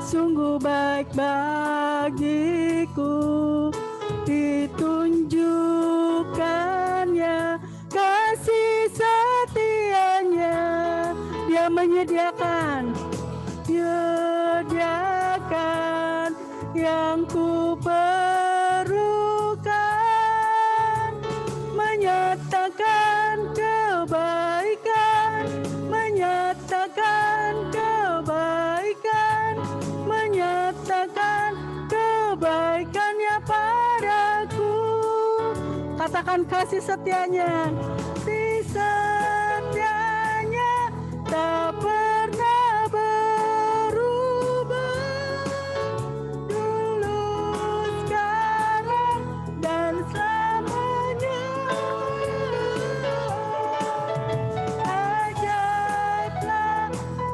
sungguh baik bagiku. Ditunjukkannya kasih setianya, Dia menyediakan yang ku perlukan, menyatakan kebaikan, menyatakan kebaikan, menyatakan kebaikannya padaku. Katakan kasih setianya, kasih setianya tak pernah berubah, dulu, sekarang, dan selamanya. Ajaiblah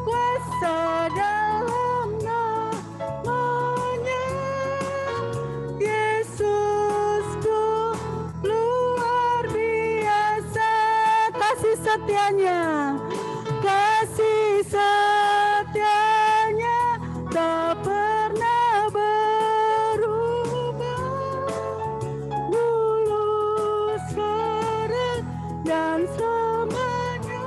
kuasa dalam namanya, Yesusku luar biasa. Kasih setianya, kasih setianya tak pernah berubah, dulu, sekarang, dan selamanya.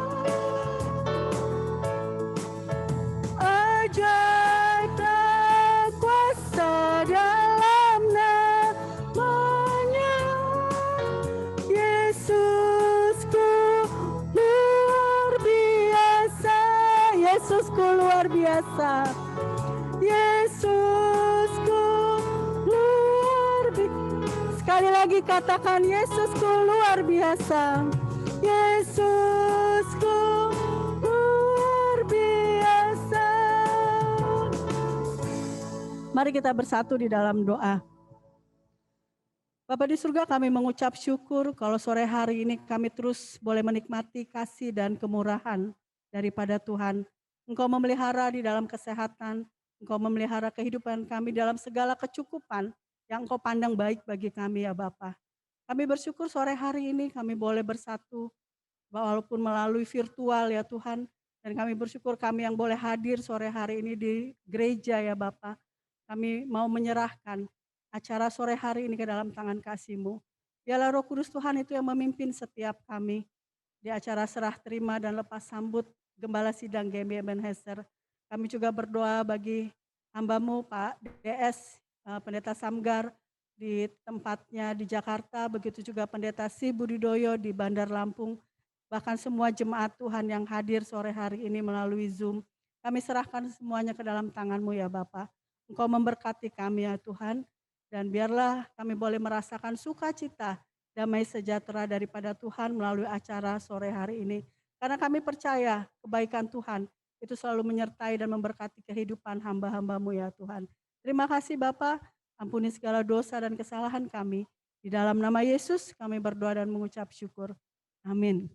Ajaiblah kuasa dalam namanya, Yesusku luar biasa. Yesusku luar biasa. Yesusku luar biasa. Sekali lagi katakan, Yesusku luar biasa. Yesusku luar biasa. Mari kita bersatu di dalam doa. Bapa di surga, kami mengucap syukur kalau sore hari ini kami terus boleh menikmati kasih dan kemurahan daripada Tuhan. Engkau memelihara di dalam kesehatan, Engkau memelihara kehidupan kami dalam segala kecukupan yang Engkau pandang baik bagi kami ya Bapa. Kami bersyukur sore hari ini kami boleh bersatu, walaupun melalui virtual ya Tuhan. Dan kami bersyukur kami yang boleh hadir sore hari ini di gereja ya Bapa. Kami mau menyerahkan acara sore hari ini ke dalam tangan kasih-Mu. Biarlah Roh Kudus Tuhan itu yang memimpin setiap kami di acara serah terima dan lepas sambut Gembala Sidang GMI Ebenezer. Kami juga berdoa bagi hamba-Mu Pak DS, Pendeta Samgar di tempatnya di Jakarta, begitu juga Pendeta Si Budidoyo di Bandar Lampung, bahkan semua jemaat Tuhan yang hadir sore hari ini melalui Zoom. Kami serahkan semuanya ke dalam tangan-Mu ya Bapa. Engkau memberkati kami ya Tuhan, dan biarlah kami boleh merasakan sukacita, damai sejahtera daripada Tuhan melalui acara sore hari ini. Karena kami percaya kebaikan Tuhan itu selalu menyertai dan memberkati kehidupan hamba-hamba-Mu ya Tuhan. Terima kasih Bapa, ampuni segala dosa dan kesalahan kami. Di dalam nama Yesus kami berdoa dan mengucap syukur. Amin.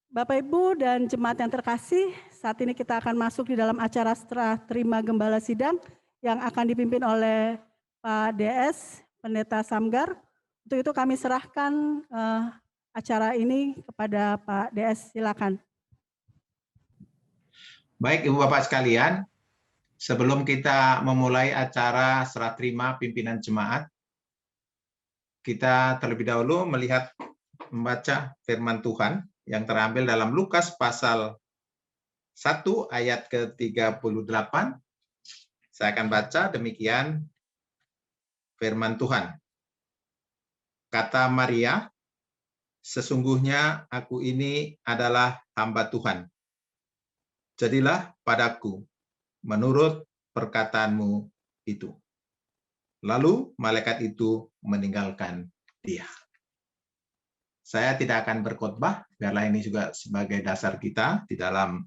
Bapak Ibu dan jemaat yang terkasih, saat ini kita akan masuk di dalam acara serah terima Gembala Sidang yang akan dipimpin oleh Pak DS, Pendeta Samgar. Untuk itu kami serahkan acara ini kepada Pak DS, silakan. Baik Ibu Bapak sekalian, sebelum kita memulai acara serah terima pimpinan jemaat, kita terlebih dahulu membaca firman Tuhan yang terambil dalam Lukas pasal 1 ayat ke-38. Saya akan baca demikian firman Tuhan. Kata Maria, sesungguhnya aku ini adalah hamba Tuhan. Jadilah padaku menurut perkataanmu itu. Lalu malaikat itu meninggalkan dia. Saya tidak akan berkhotbah, biarlah ini juga sebagai dasar kita di dalam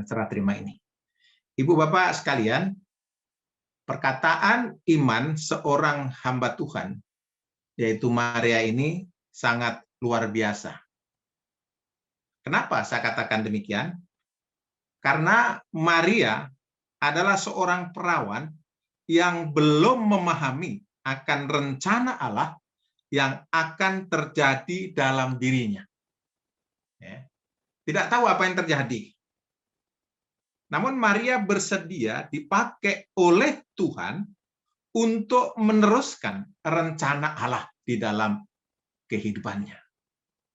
serah terima ini. Ibu Bapak sekalian, perkataan iman seorang hamba Tuhan, yaitu Maria ini sangat luar biasa. Kenapa saya katakan demikian? Karena Maria adalah seorang perawan yang belum memahami akan rencana Allah yang akan terjadi dalam dirinya. Ya. Tidak tahu apa yang terjadi. Namun Maria bersedia dipakai oleh Tuhan untuk meneruskan rencana Allah di dalam kehidupannya.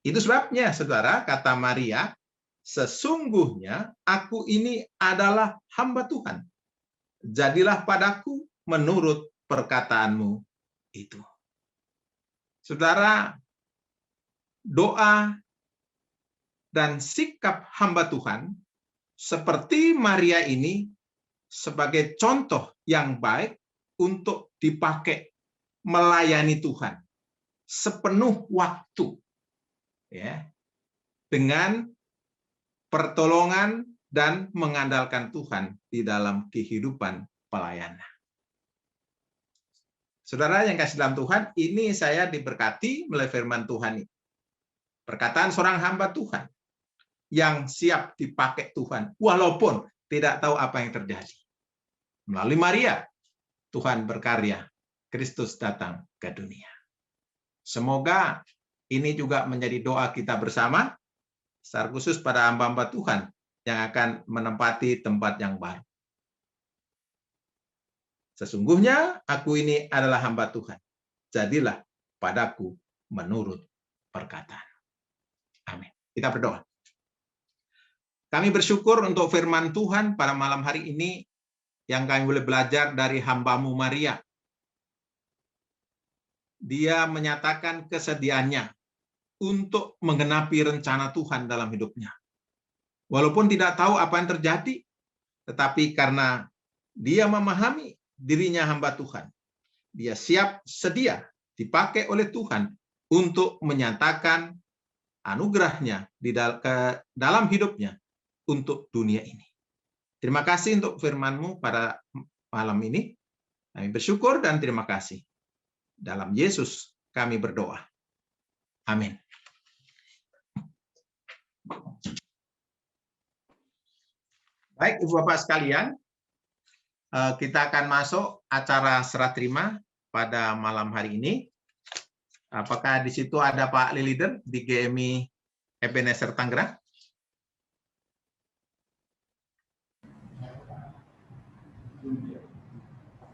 Itu sebabnya, saudara, kata Maria, sesungguhnya aku ini adalah hamba Tuhan. Jadilah padaku menurut perkataanmu itu. Saudara, doa dan sikap hamba Tuhan seperti Maria ini sebagai contoh yang baik untuk dipakai melayani Tuhan sepenuh waktu, ya, dengan pertolongan dan mengandalkan Tuhan di dalam kehidupan pelayanan. Saudara yang kasih dalam Tuhan, ini saya diberkati melalui firman Tuhan ini. Perkataan seorang hamba Tuhan yang siap dipakai Tuhan, walaupun tidak tahu apa yang terjadi. Melalui Maria, Tuhan berkarya, Kristus datang ke dunia. Semoga ini juga menjadi doa kita bersama, secara khusus pada hamba-hamba Tuhan yang akan menempati tempat yang baru. Sesungguhnya aku ini adalah hamba Tuhan. Jadilah padaku menurut perkataan. Amin. Kita berdoa. Kami bersyukur untuk firman Tuhan pada malam hari ini yang kami boleh belajar dari hamba-Mu Maria. Dia menyatakan kesediaannya untuk menggenapi rencana Tuhan dalam hidupnya. Walaupun tidak tahu apa yang terjadi, tetapi karena dia memahami dirinya hamba Tuhan, dia siap sedia dipakai oleh Tuhan untuk menyatakan anugerahnya di dalam hidupnya untuk dunia ini. Terima kasih untuk firman-Mu pada malam ini. Kami bersyukur dan terima kasih. Dalam Yesus kami berdoa. Amin. Baik, Ibu Bapak sekalian, kita akan masuk acara serah terima pada malam hari ini. Apakah di situ ada Pak Lilider di GMI Ebenezer Tangerang?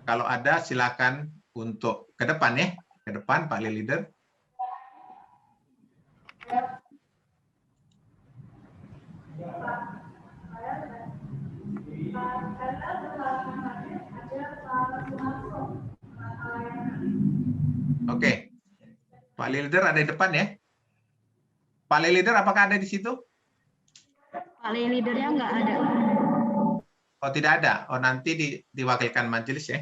Kalau ada, silakan untuk ke depan ya. Ke depan, Pak Lilider. Oke. Pak Lilider ada di depan ya. Pak Lilider, apakah ada di situ? Pak Lilidernya nggak ada. Oh, tidak ada. Oh, nanti diwakilkan majelis ya.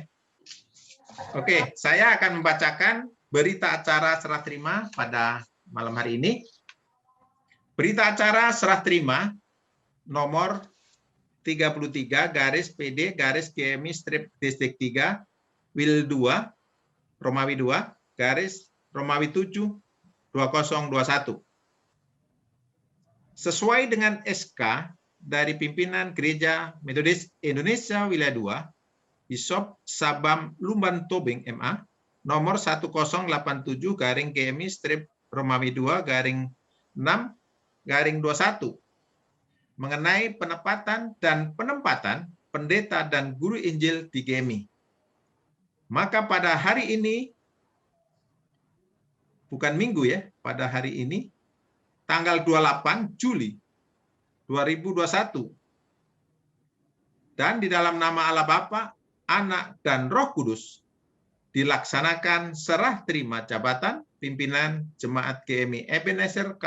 Oke, saya akan membacakan berita acara serah terima pada malam hari ini. Berita acara serah terima nomor 33 garis PD garis GMI strip distrik 3 Wil 2 Romawi 2 garis Romawi 7 2021. Sesuai dengan SK dari pimpinan Gereja Metodis Indonesia Wilayah 2, Bishop Sabam Lumban Tobing MA, nomor 1087 garing GMI strip Romawi 2 garing 6 garing 21, mengenai penempatan dan penempatan pendeta dan guru Injil di GMI. Maka pada hari ini, bukan minggu ya, pada hari ini, tanggal 28 Juli 2021, dan di dalam nama Allah Bapa, Anak, dan Roh Kudus, dilaksanakan serah terima jabatan pimpinan Jemaat GMI Ebenezer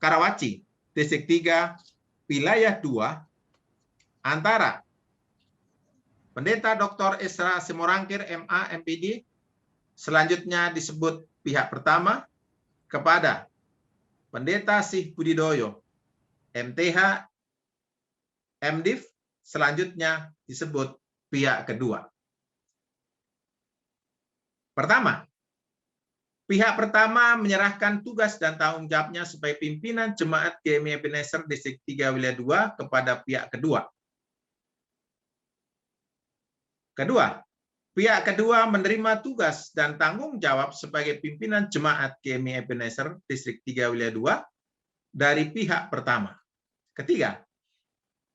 Karawaci, Distrik 3, Wilayah 2, antara Pendeta Dr. Esra Simorangkir, MA, MPD, selanjutnya disebut pihak pertama, kepada Pendeta Sih Budidoyo, MTH, MDiv, selanjutnya disebut pihak kedua. Pertama, pihak pertama menyerahkan tugas dan tanggung jawabnya sebagai pimpinan Jemaat GMI Ebenezer Distrik 3 Wilayah 2 kepada pihak kedua. Kedua, pihak kedua menerima tugas dan tanggung jawab sebagai pimpinan Jemaat GMI Ebenezer Distrik 3 Wilayah 2 dari pihak pertama. Ketiga,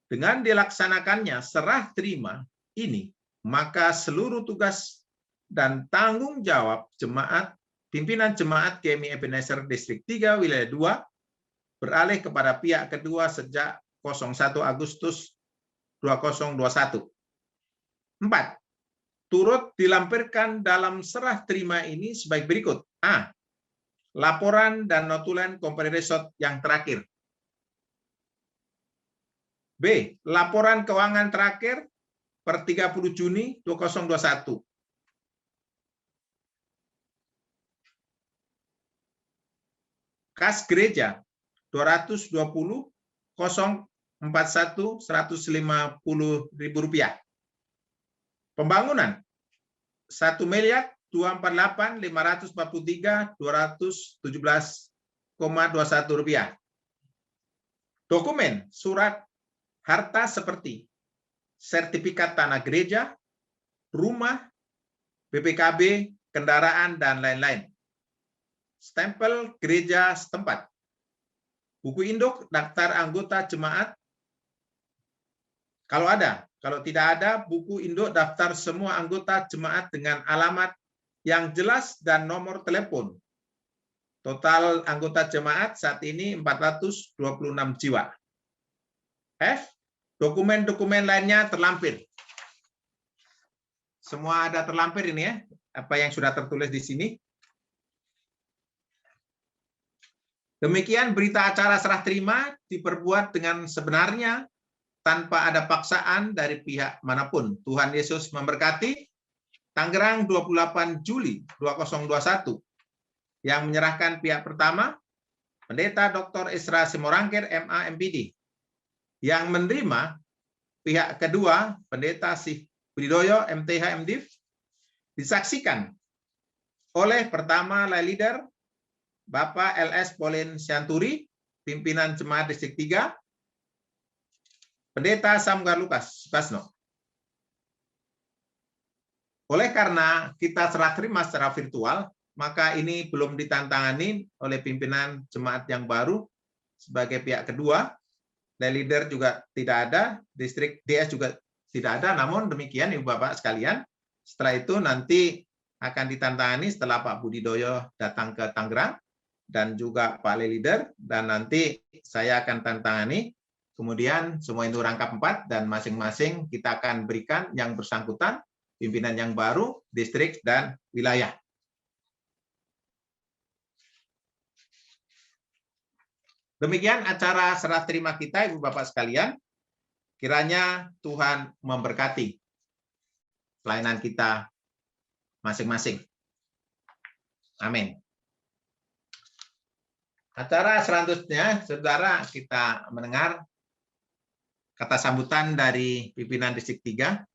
Dengan dilaksanakannya serah terima ini, maka seluruh tugas dan tanggung jawab pimpinan jemaat GMI Ebenezer Distrik 3 Wilayah 2 beralih kepada pihak kedua sejak 01 Agustus 2021. 4. Turut dilampirkan dalam serah terima ini sebagai berikut. A. Laporan dan notulen company resort yang terakhir. B. Laporan keuangan terakhir per 30 Juni 2021. Kas gereja 220 041 150.000 rupiah. Pembangunan 1.248.543.217,21 rupiah. Dokumen surat harta seperti sertifikat tanah gereja, rumah, BPKB, kendaraan, dan lain-lain. Stempel gereja setempat. Buku induk daftar anggota jemaat. Kalau ada, kalau tidak ada, buku induk daftar semua anggota jemaat dengan alamat yang jelas dan nomor telepon. Total anggota jemaat saat ini 426 jiwa. F. Dokumen-dokumen lainnya terlampir. Semua ada terlampir ini ya, apa yang sudah tertulis di sini. Demikian berita acara serah terima diperbuat dengan sebenarnya tanpa ada paksaan dari pihak manapun. Tuhan Yesus memberkati. Tangerang 28 Juli 2021 yang menyerahkan pihak pertama Pendeta Dr. Esra Simorangkir MA MPD. Yang menerima pihak kedua Pendeta Sih Budidoyo MTH MDiv disaksikan oleh pertama lay leader Bapak LS Polin Sianturi, pimpinan Jemaat Distrik 3, Pendeta Samgar Lukas Basno. Oleh karena kita serah terima secara virtual, maka ini belum ditantangani oleh pimpinan jemaat yang baru sebagai pihak kedua. Lay leader juga tidak ada, distrik DS juga tidak ada. Namun demikian Ibu Bapak sekalian, setelah itu nanti akan ditantangani setelah Pak Budidoyo datang ke Tangerang dan juga Pak Lay leader, dan nanti saya akan tantangani. Kemudian semua itu rangkap 4 dan masing-masing kita akan berikan yang bersangkutan, pimpinan yang baru, distrik dan wilayah. Demikian acara serah terima kita, Ibu Bapak sekalian. Kiranya Tuhan memberkati pelayanan kita masing-masing. Amin. Acara selanjutnya, saudara, kita mendengar kata sambutan dari pimpinan Distrik 3,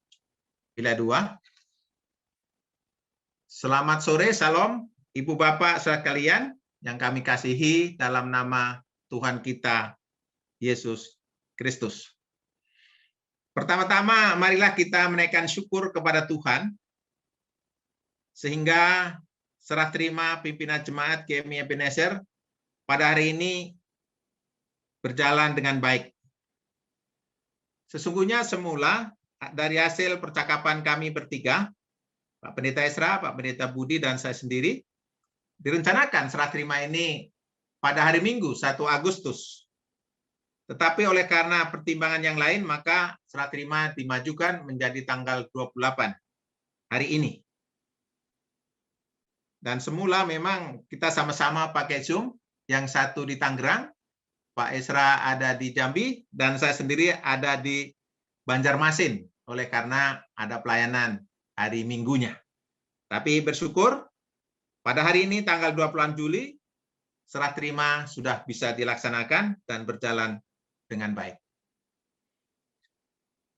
Wilayah 2. Selamat sore, salam, Ibu Bapak sekalian yang kami kasihi dalam nama Tuhan kita, Yesus Kristus. Pertama-tama, marilah kita menaikkan syukur kepada Tuhan, sehingga serah terima pimpinan jemaat GMI Ebenezer pada hari ini berjalan dengan baik. Sesungguhnya semula, dari hasil percakapan kami bertiga, Pak Pendeta Esra, Pak Pendeta Budi, dan saya sendiri, direncanakan serah terima ini pada hari Minggu 1 Agustus. Tetapi oleh karena pertimbangan yang lain, maka serah terima dimajukan menjadi tanggal 28 hari ini. Dan semula memang kita sama-sama pakai Zoom, yang satu di Tangerang, Pak Esra ada di Jambi, dan saya sendiri ada di Banjarmasin, oleh karena ada pelayanan hari Minggunya. Tapi bersyukur, pada hari ini tanggal 28 Juli, serah terima sudah bisa dilaksanakan dan berjalan dengan baik.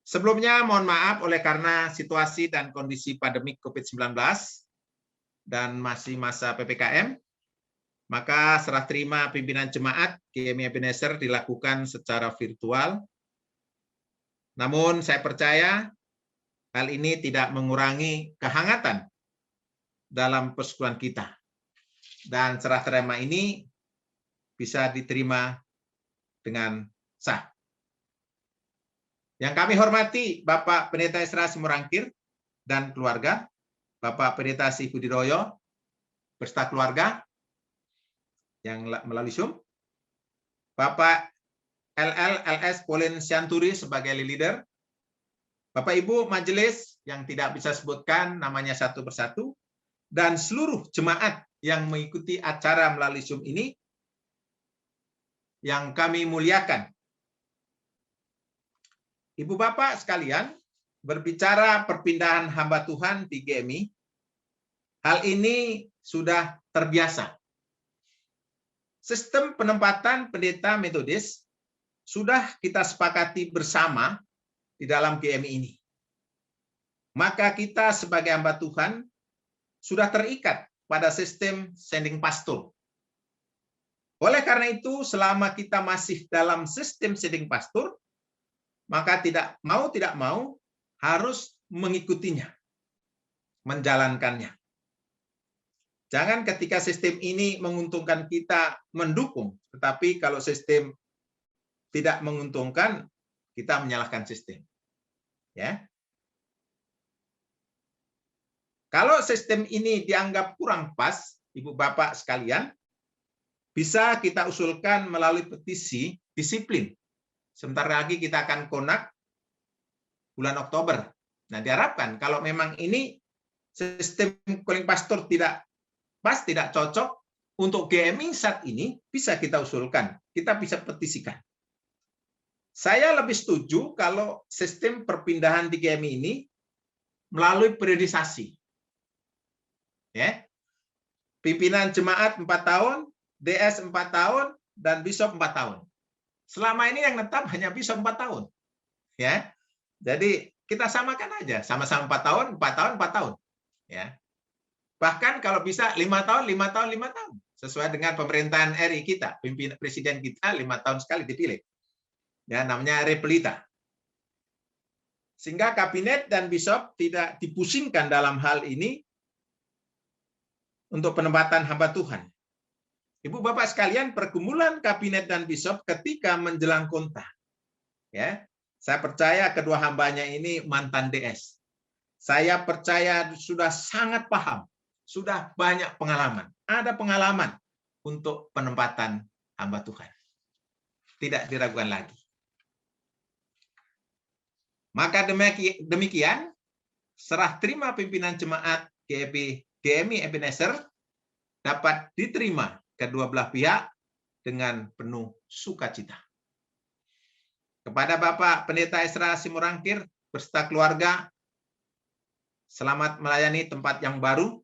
Sebelumnya mohon maaf oleh karena situasi dan kondisi pandemik COVID-19 dan masih masa PPKM, maka serah terima pimpinan jemaat GMI Ebenezer dilakukan secara virtual. Namun saya percaya hal ini tidak mengurangi kehangatan dalam persekutuan kita. Dan serah terima ini bisa diterima dengan sah. Yang kami hormati Bapak Pendeta Esra Simorangkir dan keluarga, Bapak Pendeta Si Budiroyo beserta keluarga yang melalui Zoom, Bapak LS Pauline Sianturi sebagai leader, Bapak Ibu majelis yang tidak bisa sebutkan namanya satu persatu, dan seluruh jemaat yang mengikuti acara melalui Zoom ini, yang kami muliakan. Ibu Bapak sekalian, berbicara perpindahan hamba Tuhan di GMI, hal ini sudah terbiasa. Sistem penempatan pendeta metodis sudah kita sepakati bersama di dalam GMI ini. Maka kita sebagai hamba Tuhan sudah terikat pada sistem sending pastor. Oleh karena itu, selama kita masih dalam sistem sending pastor, maka tidak mau harus mengikutinya, menjalankannya. Jangan ketika sistem ini menguntungkan kita mendukung, tetapi kalau sistem tidak menguntungkan, kita menyalahkan sistem. Ya. Kalau sistem ini dianggap kurang pas, Ibu Bapak sekalian, bisa kita usulkan melalui petisi disiplin. Sebentar lagi kita akan konak bulan Oktober. Nah, diharapkan kalau memang ini sistem calling pastor tidak pas, tidak cocok untuk GMI saat ini, bisa kita usulkan, kita bisa petisikan. Saya lebih setuju kalau sistem perpindahan di GMI ini melalui periodisasi. Ya. Pimpinan jemaat 4 tahun, DS 4 tahun, dan bishop 4 tahun. Selama ini yang tetap hanya bishop 4 tahun. Ya. Jadi kita samakan aja, sama-sama 4 tahun, 4 tahun, 4 tahun. Ya. Bahkan kalau bisa 5 tahun, 5 tahun, 5 tahun. Sesuai dengan pemerintahan RI kita, pimpinan presiden kita 5 tahun sekali dipilih. Ya, namanya repelita. Sehingga kabinet dan bishop tidak dipusingkan dalam hal ini untuk penempatan hamba Tuhan. Ibu Bapak sekalian, pergumulan kabinet dan bishop ketika menjelang kontak. Ya, saya percaya kedua hambanya ini mantan DS. Saya percaya sudah sangat paham, sudah banyak pengalaman. Ada pengalaman untuk penempatan hamba Tuhan. Tidak diragukan lagi. Maka demikian, serah terima pimpinan jemaat GMI Ebenezer dapat diterima kedua belah pihak dengan penuh sukacita. Kepada Bapak Pendeta Esra Simorangkir beserta keluarga, selamat melayani tempat yang baru.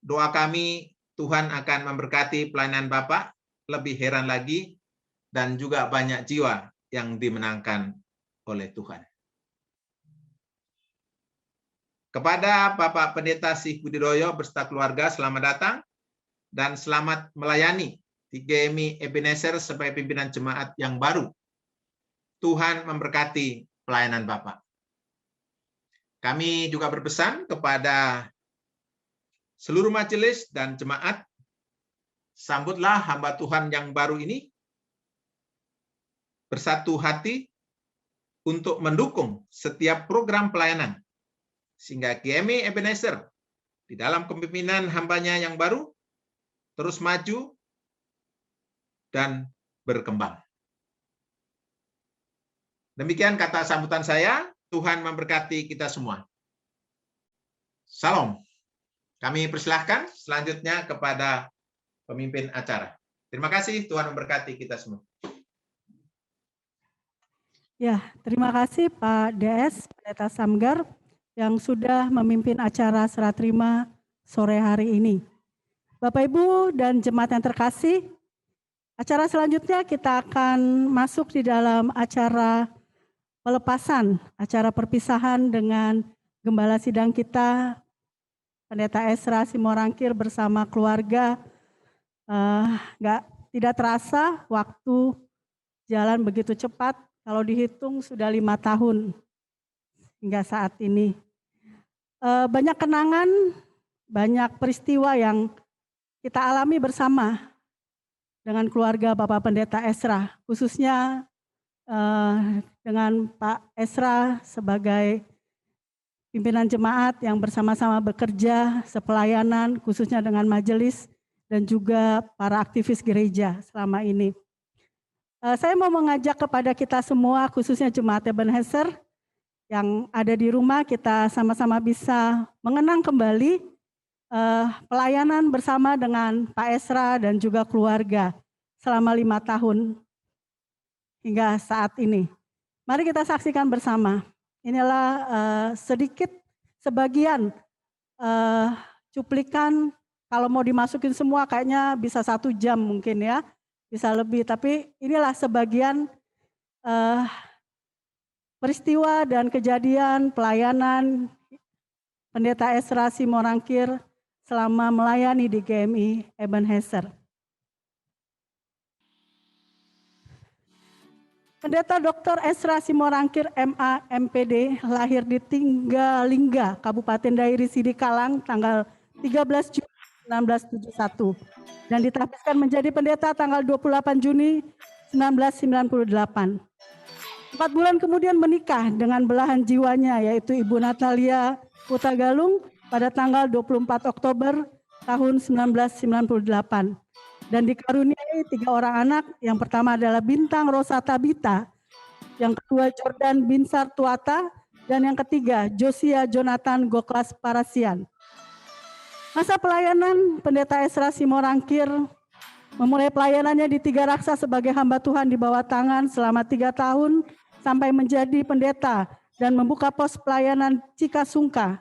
Doa kami, Tuhan akan memberkati pelayanan Bapak, lebih heran lagi, dan juga banyak jiwa yang dimenangkan oleh Tuhan. Kepada Bapak Pendeta Si Budiroyo beserta keluarga, selamat datang dan selamat melayani di GMI Ebenezer sebagai pimpinan jemaat yang baru. Tuhan memberkati pelayanan Bapak. Kami juga berpesan kepada seluruh majelis dan jemaat, sambutlah hamba Tuhan yang baru ini bersatu hati untuk mendukung setiap program pelayanan, sehingga GMI Ebenezer di dalam kepemimpinan hambanya yang baru terus maju dan berkembang. Demikian kata sambutan saya. Tuhan memberkati kita semua. Salam. Kami persilahkan selanjutnya kepada pemimpin acara. Terima kasih, Tuhan memberkati kita semua. Ya, terima kasih Pak DS, Pendeta Samgar, yang sudah memimpin acara serah terima sore hari ini. Bapak Ibu dan jemaat yang terkasih, acara selanjutnya kita akan masuk di dalam acara pelepasan, acara perpisahan dengan gembala sidang kita, Pendeta Esra Simorangkir bersama keluarga. Tidak terasa waktu jalan begitu cepat, kalau dihitung sudah 5 tahun hingga saat ini. Banyak kenangan, banyak peristiwa yang kita alami bersama dengan keluarga Bapak Pendeta Esra, khususnya dengan Pak Esra sebagai pimpinan jemaat yang bersama-sama bekerja sepelayanan khususnya dengan majelis dan juga para aktivis gereja selama ini. Saya mau mengajak kepada kita semua khususnya jemaat Ebenezer yang ada di rumah, kita sama-sama bisa mengenang kembali pelayanan bersama dengan Pak Esra dan juga keluarga selama 5 tahun hingga saat ini. Mari kita saksikan bersama. Inilah sedikit sebagian cuplikan, kalau mau dimasukin semua kayaknya bisa 1 jam mungkin ya, bisa lebih. Tapi inilah sebagian peristiwa dan kejadian pelayanan Pendeta Esra Simorangkir selama melayani di GMI Ebenezer. Pendeta Dr. Esra Simorangkir MA MPD lahir di Tinggalingga, Kabupaten Dairi Sidikalang tanggal 13 Juni 1971 dan ditahbiskan menjadi pendeta tanggal 28 Juni 1998. 4 bulan kemudian menikah dengan belahan jiwanya yaitu Ibu Natalia Putagalung pada tanggal 24 Oktober tahun 1998. Dan dikaruniai 3 orang anak, yang pertama adalah Bintang Rosa Tabita, yang kedua Jordan Binsar Tuata, dan yang ketiga Josia Jonathan Goklas Parasian. Masa pelayanan Pendeta Esra Simorangkir memulai pelayanannya di Tiga Raksa sebagai hamba Tuhan di bawah tangan selama 3 tahun sampai menjadi pendeta dan membuka pos pelayanan Cikasungka.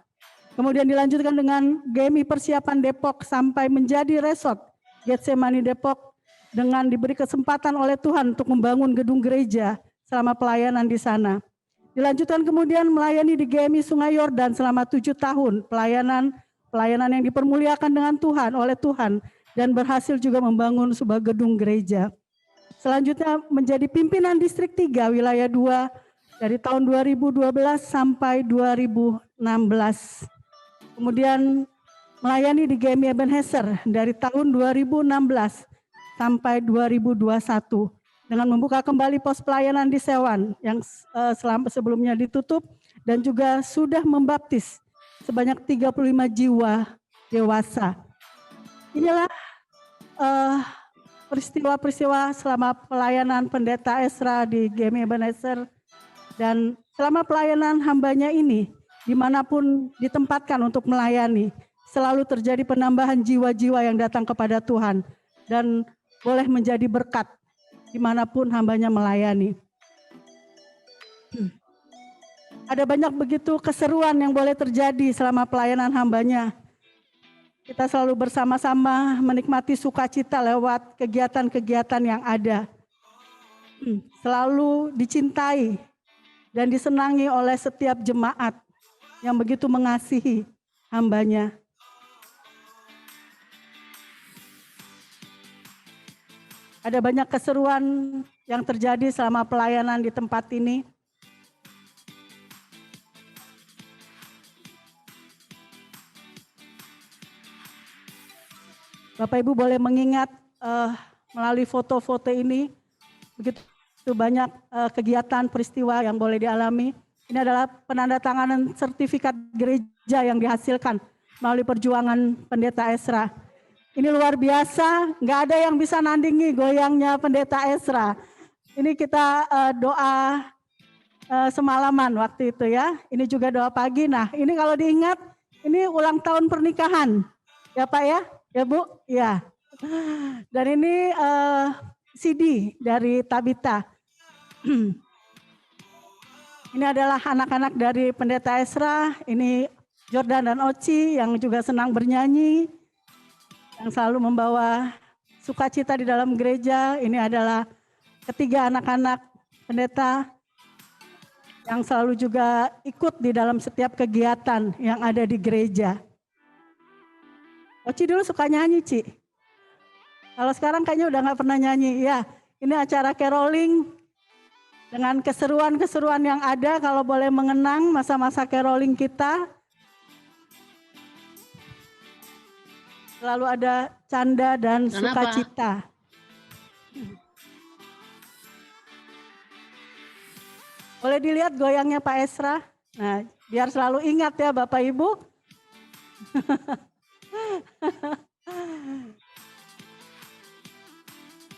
Kemudian dilanjutkan dengan GMI Persiapan Depok sampai menjadi resort Getsemani Depok dengan diberi kesempatan oleh Tuhan untuk membangun gedung gereja selama pelayanan di sana. Dilanjutkan kemudian melayani di GMI Sungai Yordan selama 7 tahun, pelayanan yang dipermuliakan dengan Tuhan oleh Tuhan dan berhasil juga membangun sebuah gedung gereja. Selanjutnya menjadi pimpinan Distrik 3 Wilayah 2 dari tahun 2012 sampai 2016. Kemudian melayani di GMI Ebenezer dari tahun 2016 sampai 2021 dengan membuka kembali pos pelayanan di Sewan yang sebelumnya ditutup dan juga sudah membaptis sebanyak 35 jiwa dewasa. Inilah peristiwa-peristiwa selama pelayanan Pendeta Esra di GMI Ebenezer dan selama pelayanan hambanya ini dimanapun ditempatkan untuk melayani. Selalu terjadi penambahan jiwa-jiwa yang datang kepada Tuhan dan boleh menjadi berkat dimanapun hambanya melayani. Ada banyak begitu keseruan yang boleh terjadi selama pelayanan hambanya. Kita selalu bersama-sama menikmati sukacita lewat kegiatan-kegiatan yang ada. Selalu dicintai dan disenangi oleh setiap jemaat yang begitu mengasihi hambanya. Ada banyak keseruan yang terjadi selama pelayanan di tempat ini. Bapak Ibu boleh mengingat melalui foto-foto ini, begitu banyak kegiatan peristiwa yang boleh dialami. Ini adalah penandatanganan sertifikat gereja yang dihasilkan melalui perjuangan Pendeta Esra. Ini luar biasa, nggak ada yang bisa nandingi goyangnya Pendeta Esra. Ini kita doa semalaman waktu itu ya. Ini juga doa pagi. Nah ini kalau diingat, ini ulang tahun pernikahan. Ya Pak ya? Ya Bu? Ya. Dan ini CD dari Tabita. Ini adalah anak-anak dari Pendeta Esra. Ini Jordan dan Oci yang juga senang bernyanyi, yang selalu membawa sukacita di dalam gereja. Ini adalah ketiga anak-anak pendeta yang selalu juga ikut di dalam setiap kegiatan yang ada di gereja. Oci dulu suka nyanyi, Ci. Kalau sekarang kayaknya udah nggak pernah nyanyi. Ya, ini acara caroling dengan keseruan-keseruan yang ada. Kalau boleh mengenang masa-masa caroling kita, selalu ada canda dan sukacita. Boleh dilihat goyangnya Pak Esra? Nah, biar selalu ingat ya Bapak Ibu.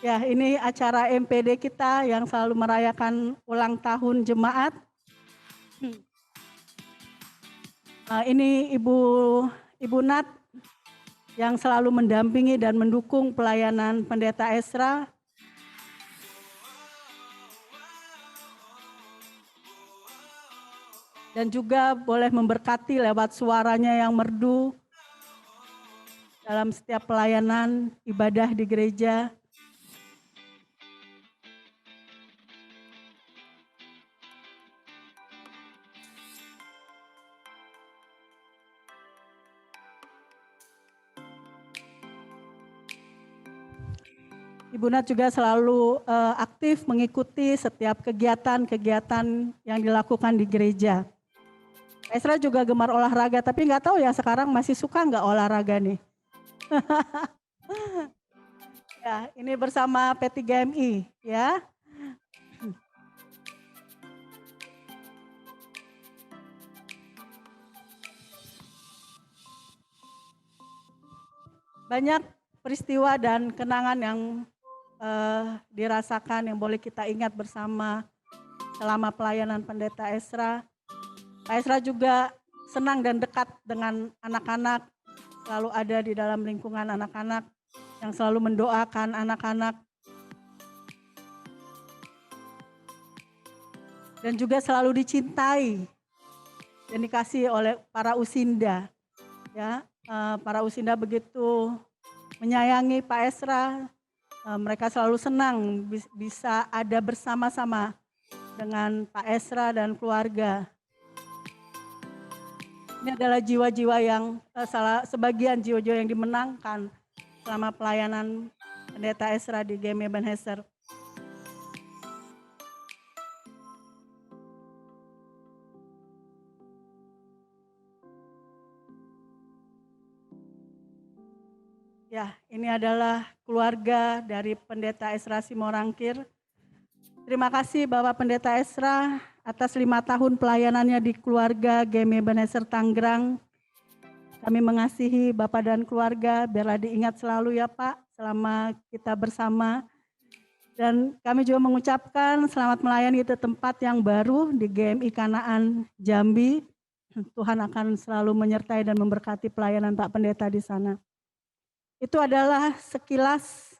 Ya, ini acara MPD kita yang selalu merayakan ulang tahun jemaat. Ini Ibu Nat yang selalu mendampingi dan mendukung pelayanan Pendeta Esra. Dan juga boleh memberkati lewat suaranya yang merdu dalam setiap pelayanan ibadah di gereja. Ibu Nat juga selalu aktif mengikuti setiap kegiatan-kegiatan yang dilakukan di gereja. Esra juga gemar olahraga, tapi nggak tahu ya sekarang masih suka nggak olahraga nih. Ya, ini bersama P3MI ya. Banyak peristiwa dan kenangan yang dirasakan yang boleh kita ingat bersama selama pelayanan Pendeta Esra. Pak Esra juga senang dan dekat dengan anak-anak, selalu ada di dalam lingkungan anak-anak, yang selalu mendoakan anak-anak. Dan juga selalu dicintai dan dikasih oleh para usinda. Ya, para usinda begitu menyayangi Pak Esra. Mereka selalu senang bisa ada bersama-sama dengan Pak Esra dan keluarga. Ini adalah jiwa-jiwa yang sebagian jiwa-jiwa yang dimenangkan selama pelayanan Pendeta Esra di GMI Ebenezer. Ya, ini adalah keluarga dari Pendeta Esra Simorangkir. Terima kasih Bapak Pendeta Esra atas 5 tahun pelayanannya di keluarga GMI Ebenezer Tangerang. Kami mengasihi Bapak dan keluarga, biarlah diingat selalu ya Pak, selama kita bersama. Dan kami juga mengucapkan selamat melayani di tempat yang baru di GMI Kanaan Jambi. Tuhan akan selalu menyertai dan memberkati pelayanan Pak Pendeta di sana. Itu adalah sekilas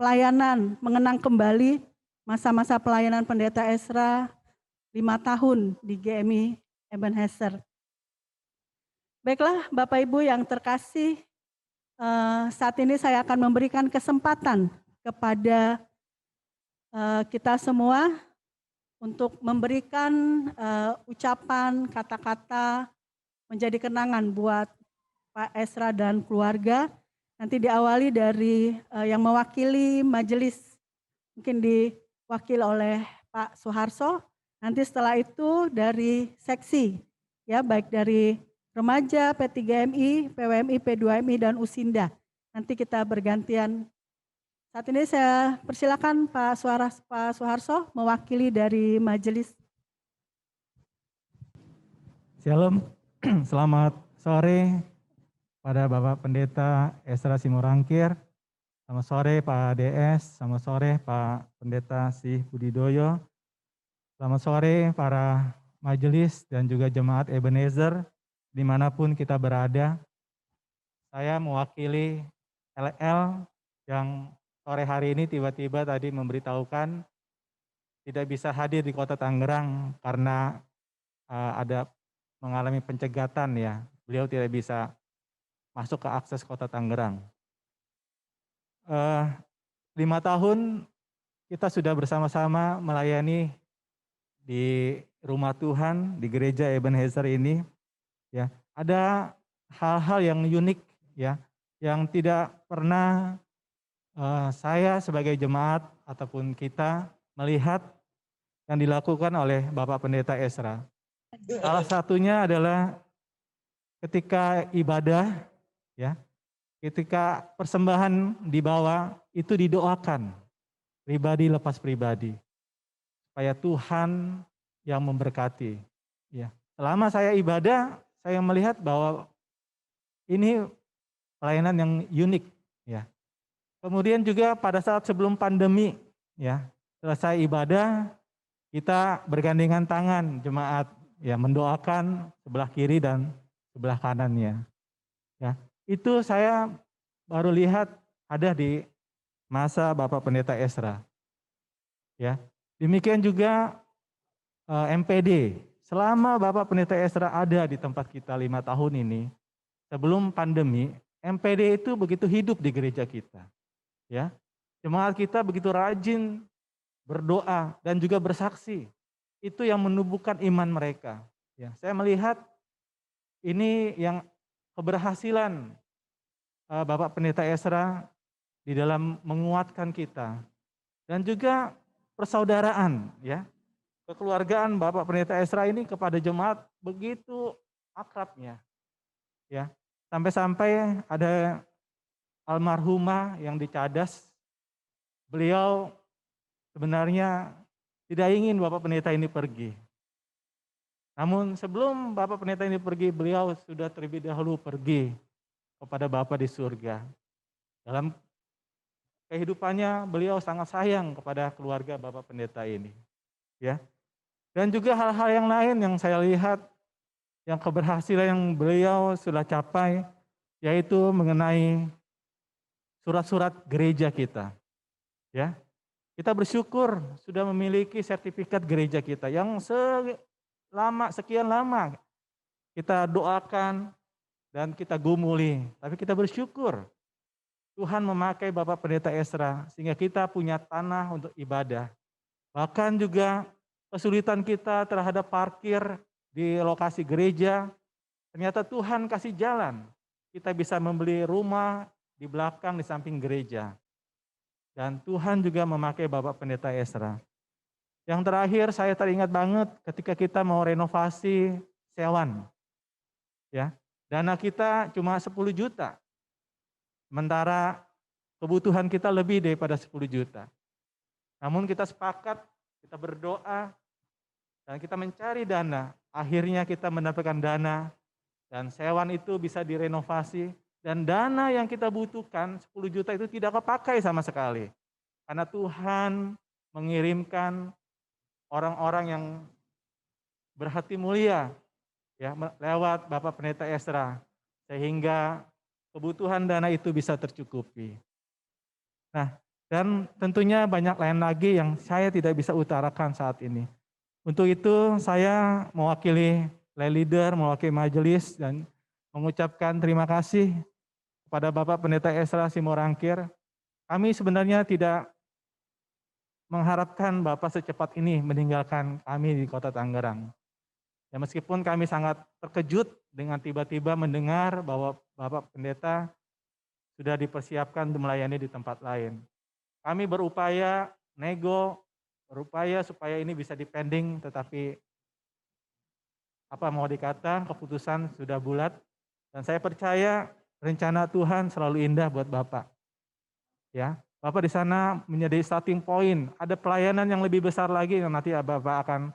pelayanan, mengenang kembali masa-masa pelayanan Pendeta Esra 5 tahun di GMI Ebenezer. Baiklah Bapak Ibu yang terkasih, saat ini saya akan memberikan kesempatan kepada kita semua untuk memberikan ucapan, kata-kata menjadi kenangan buat Pak Esra dan keluarga. Nanti diawali dari yang mewakili majelis, mungkin diwakili oleh Pak Suharso. Nanti setelah itu dari seksi, ya baik dari remaja, P3MI, PWMI, P2MI, dan Usinda. Nanti kita bergantian. Saat ini saya persilakan Pak Suharso mewakili dari majelis. Shalom, selamat sore pada Bapak Pendeta Esra Simorangkir, selamat sore Pak DS, selamat sore Pak Pendeta Sih Budidoyo, selamat sore para majelis dan juga jemaat Ebenezer dimanapun kita berada. Saya mewakili LL yang sore hari ini tiba-tiba tadi memberitahukan tidak bisa hadir di kota Tangerang karena ada mengalami pencegatan ya, beliau tidak bisa masuk ke akses kota Tangerang. 5 tahun kita sudah bersama-sama melayani di rumah Tuhan, di gereja Ebenezer ini. Ya, ada hal-hal yang unik ya, yang tidak pernah saya sebagai jemaat ataupun kita melihat yang dilakukan oleh Bapak Pendeta Esra. Salah satunya adalah ketika ibadah, ya, ketika persembahan dibawa itu didoakan pribadi lepas pribadi. supaya Tuhan yang memberkati. Ya, selama saya ibadah, saya melihat bahwa ini pelayanan yang unik. Ya, kemudian juga pada saat sebelum pandemi, ya, selesai ibadah, kita bergandengan tangan jemaat, ya, mendoakan sebelah kiri dan sebelah kanannya. Ya, itu saya baru lihat ada di masa Bapak Pendeta Esra. Ya, demikian juga MPD. Selama Bapak Pendeta Esra ada di tempat kita 5 tahun ini, sebelum pandemi, MPD itu begitu hidup di gereja kita. Ya, jemaat kita begitu rajin berdoa dan juga bersaksi. Itu yang menumbuhkan iman mereka. Ya, saya melihat ini yang keberhasilan Bapak Pendeta Esra di dalam menguatkan kita dan juga persaudaraan, ya. Kekeluargaan Bapak Pendeta Esra ini kepada jemaat begitu akrabnya, ya. Sampai-sampai ada almarhumah yang dicadas, beliau sebenarnya tidak ingin Bapak Pendeta ini pergi. Namun sebelum Bapak Pendeta ini pergi, beliau sudah terlebih dahulu pergi kepada Bapa di surga. Dalam kehidupannya beliau sangat sayang kepada keluarga Bapak Pendeta ini. Ya. Dan juga hal-hal yang lain yang saya lihat, yang keberhasilan yang beliau sudah capai, yaitu mengenai surat-surat gereja kita. Ya. Kita bersyukur sudah memiliki sertifikat gereja kita yang sekian lama kita doakan dan kita gumuli. Tapi kita bersyukur Tuhan memakai Bapak Pendeta Esra sehingga kita punya tanah untuk ibadah. Bahkan juga kesulitan kita terhadap parkir di lokasi gereja, ternyata Tuhan kasih jalan. Kita bisa membeli rumah di belakang di samping gereja. Dan Tuhan juga memakai Bapak Pendeta Esra. Yang terakhir saya teringat banget ketika kita mau renovasi Sewan. Ya, dana kita cuma 10 juta. Sementara kebutuhan kita lebih daripada 10 juta. Namun kita sepakat, kita berdoa, dan kita mencari dana. Akhirnya kita mendapatkan dana, dan Sewan itu bisa direnovasi. Dan dana yang kita butuhkan, 10 juta itu tidak kepakai sama sekali. Karena Tuhan mengirimkan orang-orang yang berhati mulia, ya, lewat Bapak Pendeta Esra, sehingga kebutuhan dana itu bisa tercukupi. Nah, dan tentunya banyak lain lagi yang saya tidak bisa utarakan saat ini. Untuk itu saya mewakili lay leader, mewakili majelis dan mengucapkan terima kasih kepada Bapak Pendeta Esra Simorangkir. Kami sebenarnya tidak mengharapkan Bapak secepat ini meninggalkan kami di Kota Tangerang. Ya, meskipun kami sangat terkejut dengan tiba-tiba mendengar bahwa Bapak Pendeta sudah dipersiapkan untuk melayani di tempat lain. Kami berupaya berupaya supaya ini bisa dipending, tetapi apa mau dikata, keputusan sudah bulat. Dan saya percaya rencana Tuhan selalu indah buat Bapak. Ya, Bapak di sana menjadi starting point. Ada pelayanan yang lebih besar lagi yang nanti Bapak akan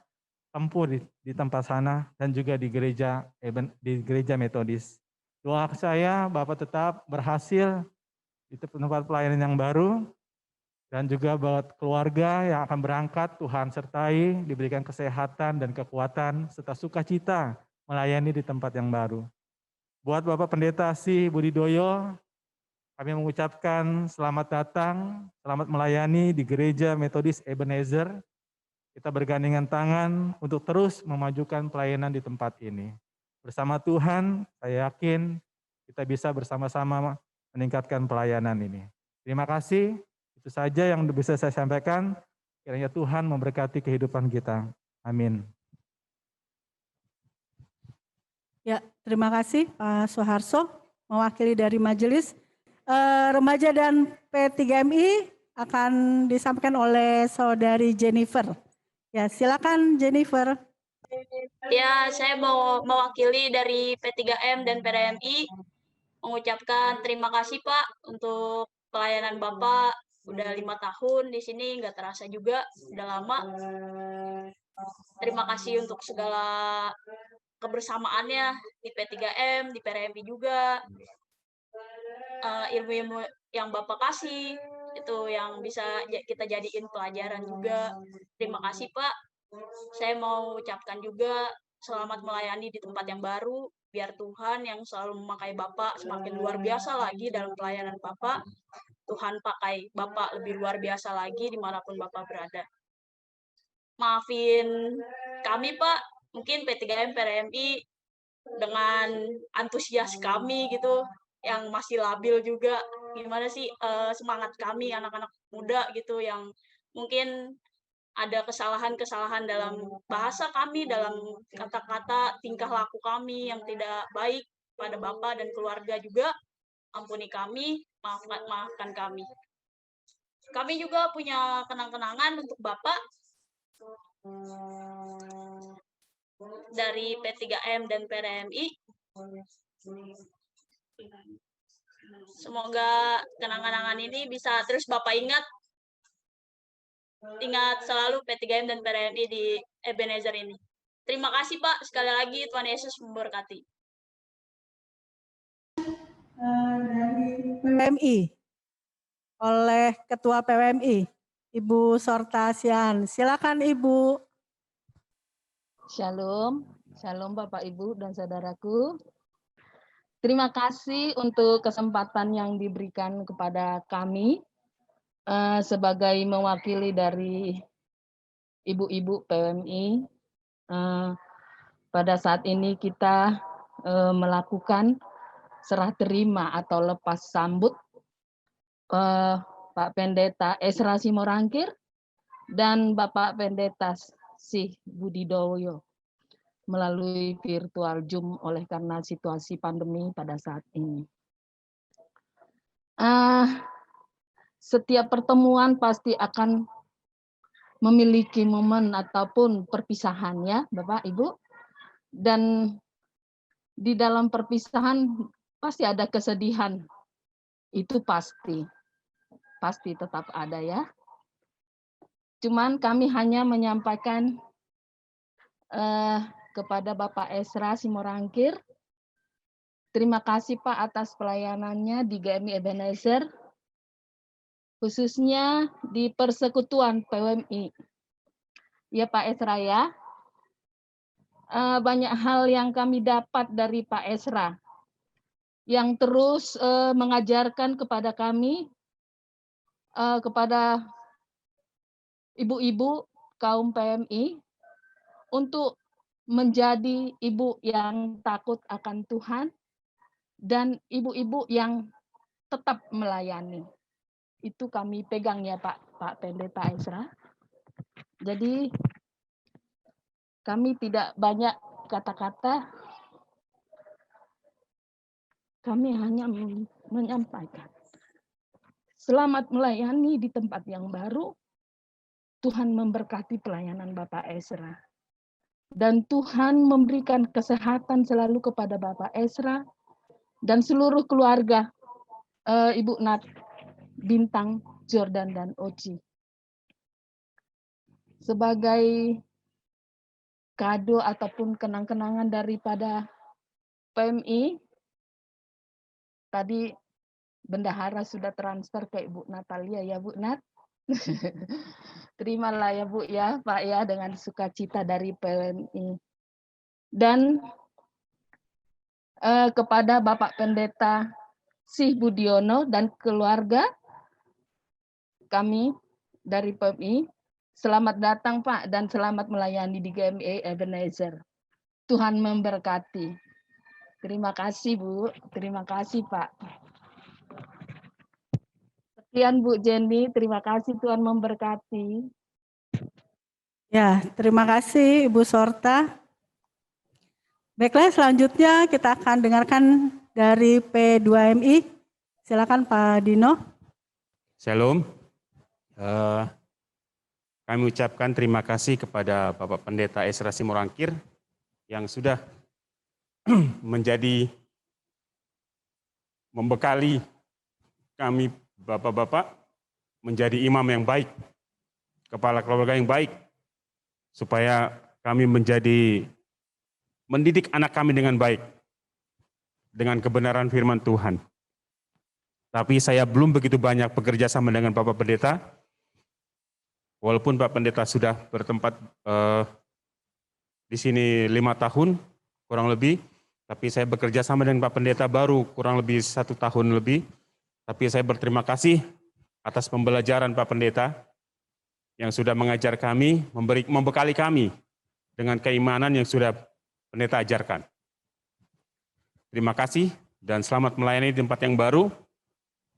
tempuh di tempat sana dan juga di gereja Metodis. Doa saya Bapak tetap berhasil di tempat pelayanan yang baru dan juga buat keluarga yang akan berangkat, Tuhan sertai, diberikan kesehatan dan kekuatan serta sukacita melayani di tempat yang baru. Buat Bapak Pendeta Si Budidoyo, kami mengucapkan selamat datang, selamat melayani di gereja Metodis Ebenezer. Kita bergandengan tangan untuk terus memajukan pelayanan di tempat ini. Bersama Tuhan, saya yakin kita bisa bersama-sama meningkatkan pelayanan ini. Terima kasih, itu saja yang bisa saya sampaikan. Kiranya Tuhan memberkati kehidupan kita. Amin. Ya, terima kasih Pak Soeharso, mewakili dari majelis. Remaja dan P3MI akan disampaikan oleh Saudari Jennifer. Ya, silakan Jennifer. Ya, saya mau mewakili dari P3M dan PDMI mengucapkan terima kasih Pak untuk pelayanan Bapak Udah 5 tahun di sini, nggak terasa juga, udah lama. Terima kasih untuk segala kebersamaannya di P3M, di PRMI juga. Ilmu-ilmu yang Bapak kasih, itu yang bisa kita jadiin pelajaran juga. Terima kasih Pak. Saya mau ucapkan juga selamat melayani di tempat yang baru. Biar Tuhan yang selalu memakai Bapak semakin luar biasa lagi dalam pelayanan Bapak. Tuhan pakai Bapak lebih luar biasa lagi dimanapun Bapak berada. Maafin kami Pak, mungkin P3M PRMI dengan antusias kami gitu, yang masih labil juga. Gimana sih semangat kami anak-anak muda gitu yang mungkin ada kesalahan-kesalahan dalam bahasa kami, dalam kata-kata, tingkah laku kami yang tidak baik pada Bapak dan keluarga juga. Ampuni kami, maafkan kami. Kami juga punya kenang-kenangan untuk Bapak dari P3M dan PRMI. Semoga kenang-kenangan ini bisa terus Bapak ingat. Ingat selalu P3M dan PRMI di Ebenezer ini. Terima kasih Pak, sekali lagi Tuhan Yesus memberkati. Dari PWMI, oleh Ketua PWMI, Ibu Sortasian. Silakan Ibu. Shalom, shalom Bapak Ibu dan saudaraku. Terima kasih untuk kesempatan yang diberikan kepada kami sebagai mewakili dari ibu-ibu PWMI. Pada saat ini kita melakukan serah terima atau lepas sambut Pak Pendeta Esra Simorangkir dan Bapak Pendeta Sih Budidoyo melalui virtual Zoom oleh karena situasi pandemi pada saat ini. Setiap pertemuan pasti akan memiliki momen ataupun perpisahan ya Bapak Ibu. Dan di dalam perpisahan pasti ada kesedihan. Itu pasti tetap ada ya. Cuman kami hanya menyampaikan kepada Bapak Esra Simorangkir, terima kasih Pak atas pelayanannya di GMI Ebenezer, khususnya di persekutuan PWMI. Ya Pak Esra ya, banyak hal yang kami dapat dari Pak Esra, yang terus mengajarkan kepada kami, kepada ibu-ibu kaum PMI, untuk menjadi ibu yang takut akan Tuhan, dan ibu-ibu yang tetap melayani. Itu kami pegang ya Pak Pendeta Esra. Jadi kami tidak banyak kata-kata, kami hanya menyampaikan. Selamat melayani di tempat yang baru. Tuhan memberkati pelayanan Bapak Esra. Dan Tuhan memberikan kesehatan selalu kepada Bapak Esra dan seluruh keluarga Ibu Nat, Bintang, Jordan, dan Oci. Sebagai kado ataupun kenang-kenangan daripada PMI, tadi bendahara sudah transfer ke Ibu Natalia ya Bu Nat. Terimalah ya Bu ya Pak ya dengan sukacita dari PMI. Dan kepada Bapak Pendeta Sih Budiono dan keluarga kami dari PMI, selamat datang Pak dan selamat melayani di GMI Ebenezer. Tuhan memberkati. Terima kasih Bu, terima kasih Pak. Sekian Bu Jenny, terima kasih Tuhan memberkati. Ya, terima kasih Ibu Sorta. Baiklah, selanjutnya kita akan dengarkan dari P2MI. Silakan Pak Dino. Shalom. Kami ucapkan terima kasih kepada Bapak Pendeta Esra Simorangkir yang sudah membekali kami Bapak-bapak menjadi imam yang baik, kepala keluarga yang baik, supaya kami mendidik anak kami dengan baik, dengan kebenaran firman Tuhan. Tapi saya belum begitu banyak bekerja sama dengan Bapak Pendeta, walaupun Pak Pendeta sudah bertempat di sini 5 tahun, kurang lebih, tapi saya bekerja sama dengan Pak Pendeta baru kurang lebih 1 tahun lebih. Tapi saya berterima kasih atas pembelajaran Pak Pendeta yang sudah mengajar kami, membekali kami dengan keimanan yang sudah Pendeta ajarkan. Terima kasih dan selamat melayani di tempat yang baru.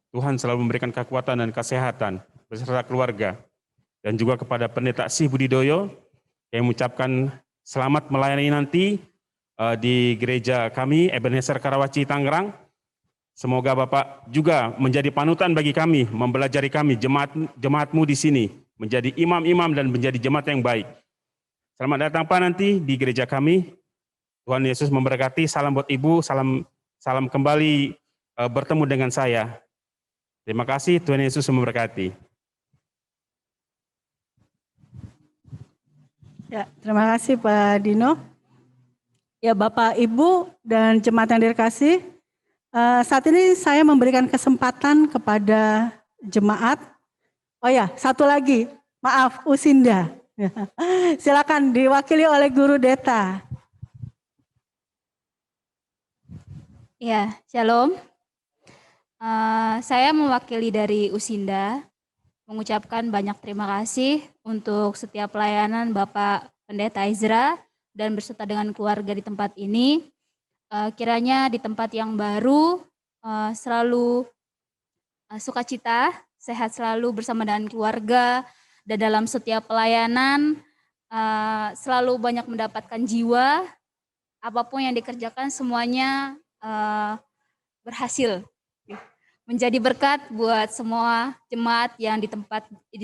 Tuhan selalu memberikan kekuatan dan kesehatan beserta keluarga. Dan juga kepada Pendeta Sih Budidoyo yang mengucapkan selamat melayani nanti di gereja kami, Ebenezer Karawaci, Tangerang. Semoga Bapak juga menjadi panutan bagi kami, mempelajari kami, jemaat-Mu di sini, menjadi imam-imam dan menjadi jemaat yang baik. Selamat datang Pak nanti di gereja kami. Tuhan Yesus memberkati, salam buat Ibu, salam kembali bertemu dengan saya. Terima kasih, Tuhan Yesus memberkati. Ya, terima kasih Pak Dino. Ya, Bapak, Ibu, dan jemaat yang dikasihi, saat ini saya memberikan kesempatan kepada jemaat. Oh ya, satu lagi, maaf, Usinda. Silakan diwakili oleh Guru Deta. Ya, Shalom. Saya mewakili dari Usinda, mengucapkan banyak terima kasih untuk setiap pelayanan Bapak Pendeta Ezra dan berserta dengan keluarga di tempat ini. Kiranya di tempat yang baru selalu sukacita, sehat selalu bersama dengan keluarga, dan dalam setiap pelayanan selalu banyak mendapatkan jiwa, apapun yang dikerjakan semuanya berhasil. Menjadi berkat buat semua jemaat yang di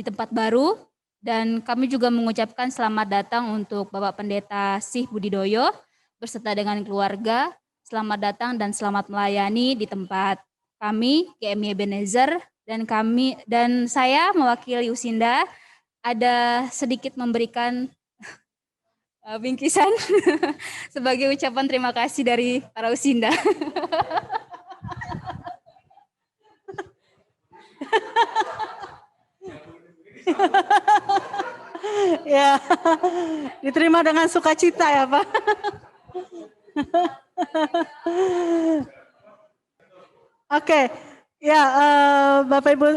tempat baru, dan kami juga mengucapkan selamat datang untuk Bapak Pendeta Sih Budidoyo beserta dengan keluarga. Selamat datang dan selamat melayani di tempat kami, GMI Ebenezer, dan saya mewakili Usinda ada sedikit memberikan bingkisan sebagai ucapan terima kasih dari para Usinda. Ya, diterima dengan sukacita ya Pak. Oke, ya Bapak Ibu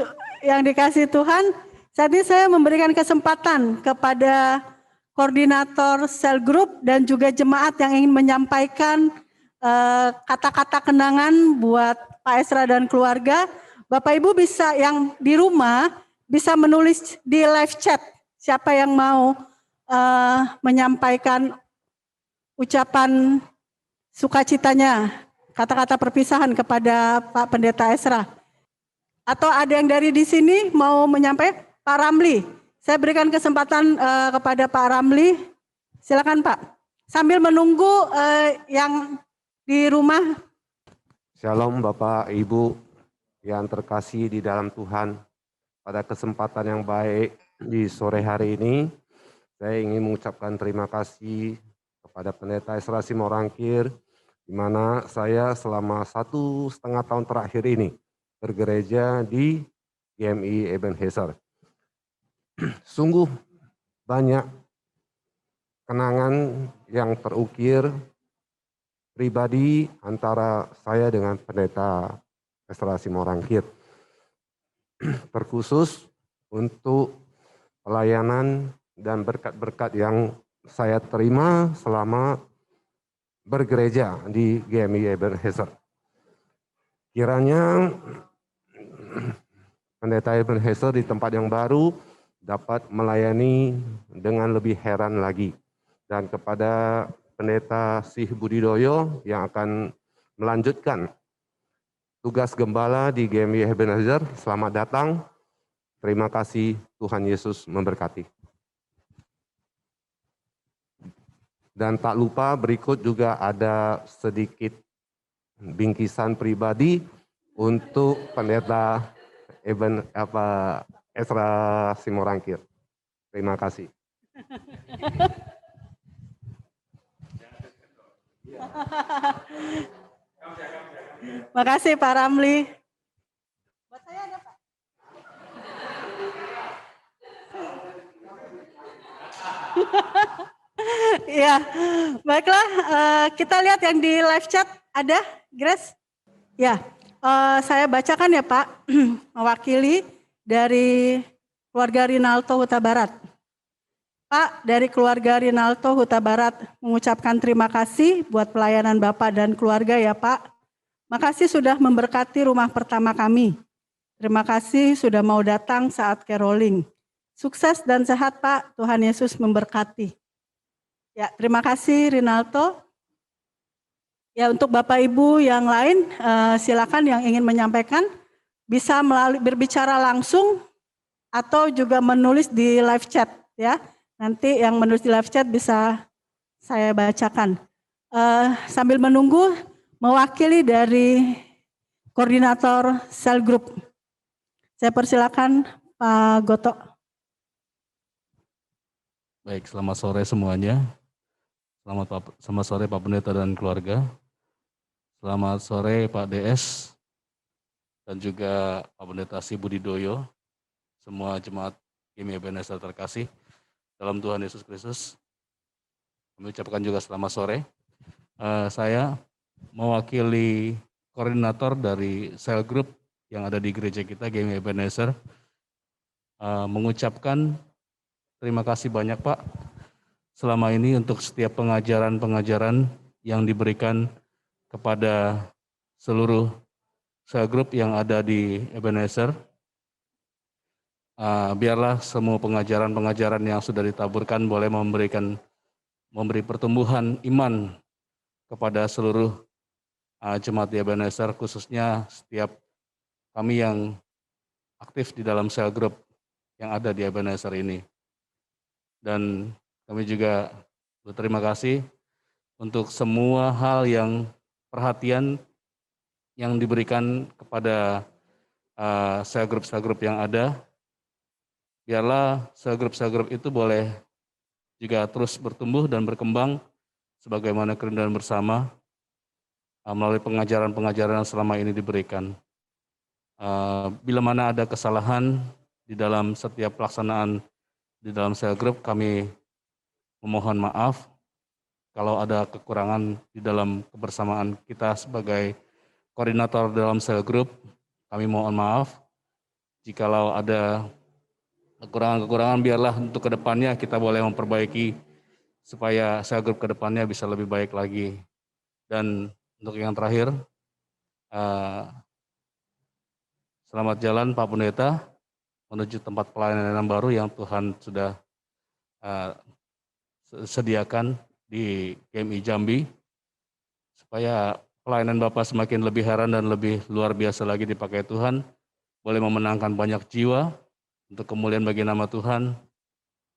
yang dikasihi Tuhan, saat ini saya memberikan kesempatan kepada koordinator sel group dan juga jemaat yang ingin menyampaikan kata-kata kenangan buat Pak Ezra dan keluarga. Bapak Ibu bisa yang di rumah bisa menulis di live chat siapa yang mau menyampaikan ucapan sukacitanya, kata-kata perpisahan kepada Pak Pendeta Ezra. Atau ada yang dari di sini mau menyampaikan? Pak Ramli, saya berikan kesempatan kepada Pak Ramli. Silakan Pak. Sambil menunggu yang di rumah. Shalom Bapak Ibu yang terkasih di dalam Tuhan. Pada kesempatan yang baik di sore hari ini, saya ingin mengucapkan terima kasih kepada Pendeta Ezra Simorangkir, di mana saya selama 1,5 tahun terakhir ini bergereja di GMI Ebenezer. Sungguh banyak kenangan yang terukir pribadi antara saya dengan Pendeta Ezra Simorangkir. Terkhusus untuk pelayanan dan berkat-berkat yang saya terima selama bergereja di GMI Ebenezer. Kiranya Pendeta Ebenezer di tempat yang baru dapat melayani dengan lebih heran lagi. Dan kepada Pendeta Sih Budidoyo yang akan melanjutkan tugas gembala di GMI Ebenezer, selamat datang. Terima kasih, Tuhan Yesus memberkati. Dan tak lupa berikut juga ada sedikit bingkisan pribadi untuk Pendeta Esra Simorangkir. Terima kasih. Makasih Pak Ramli. Buat saya ada Pak. Ya, baiklah. Kita lihat yang di live chat ada, Grace? Ya, saya bacakan ya Pak, mewakili dari keluarga Rinaldo Huta Barat. Pak, dari keluarga Rinaldo Huta Barat mengucapkan terima kasih buat pelayanan Bapak dan keluarga ya Pak. Makasih sudah memberkati rumah pertama kami. Terima kasih sudah mau datang saat caroling. Sukses dan sehat Pak, Tuhan Yesus memberkati. Ya, terima kasih Rinaldo. Ya, untuk Bapak Ibu yang lain, silakan yang ingin menyampaikan bisa melalui berbicara langsung atau juga menulis di live chat ya. Nanti yang menulis di live chat bisa saya bacakan. Sambil menunggu, mewakili dari koordinator sel group. Saya persilakan Pak Goto. Baik, selamat sore semuanya. Selamat sore Pak Pendeta dan keluarga. Selamat sore Pak DS dan juga Pak Pendeta Si Budidoyo, semua jemaat GMI Ebenezer terkasih dalam Tuhan Yesus Kristus. Kami ucapkan juga selamat sore. Saya mewakili koordinator dari sel group yang ada di gereja kita GMI Ebenezer mengucapkan terima kasih banyak Pak selama ini untuk setiap pengajaran-pengajaran yang diberikan kepada seluruh sel group yang ada di Ebenezer. Biarlah semua pengajaran-pengajaran yang sudah ditaburkan boleh memberi pertumbuhan iman kepada seluruh jemaat di Ebenezer, khususnya setiap kami yang aktif di dalam sel group yang ada di Ebenezer ini. Dan kami juga berterima kasih untuk semua hal yang perhatian yang diberikan kepada sel group yang ada. Biarlah sel group itu boleh juga terus bertumbuh dan berkembang sebagaimana kerinduan bersama melalui pengajaran-pengajaran yang selama ini diberikan. Bila mana ada kesalahan di dalam setiap pelaksanaan di dalam sel group, kami memohon maaf kalau ada kekurangan di dalam kebersamaan kita sebagai koordinator dalam sel group. Kami mohon maaf jikalau ada kekurangan-kekurangan, biarlah untuk kedepannya kita boleh memperbaiki supaya sel group kedepannya bisa lebih baik lagi. Dan untuk yang terakhir, selamat jalan Pak Pendeta menuju tempat pelayanan yang baru yang Tuhan sudah sediakan di GMI Jambi, supaya pelayanan Bapak semakin lebih heran dan lebih luar biasa lagi dipakai Tuhan, boleh memenangkan banyak jiwa untuk kemuliaan bagi nama Tuhan,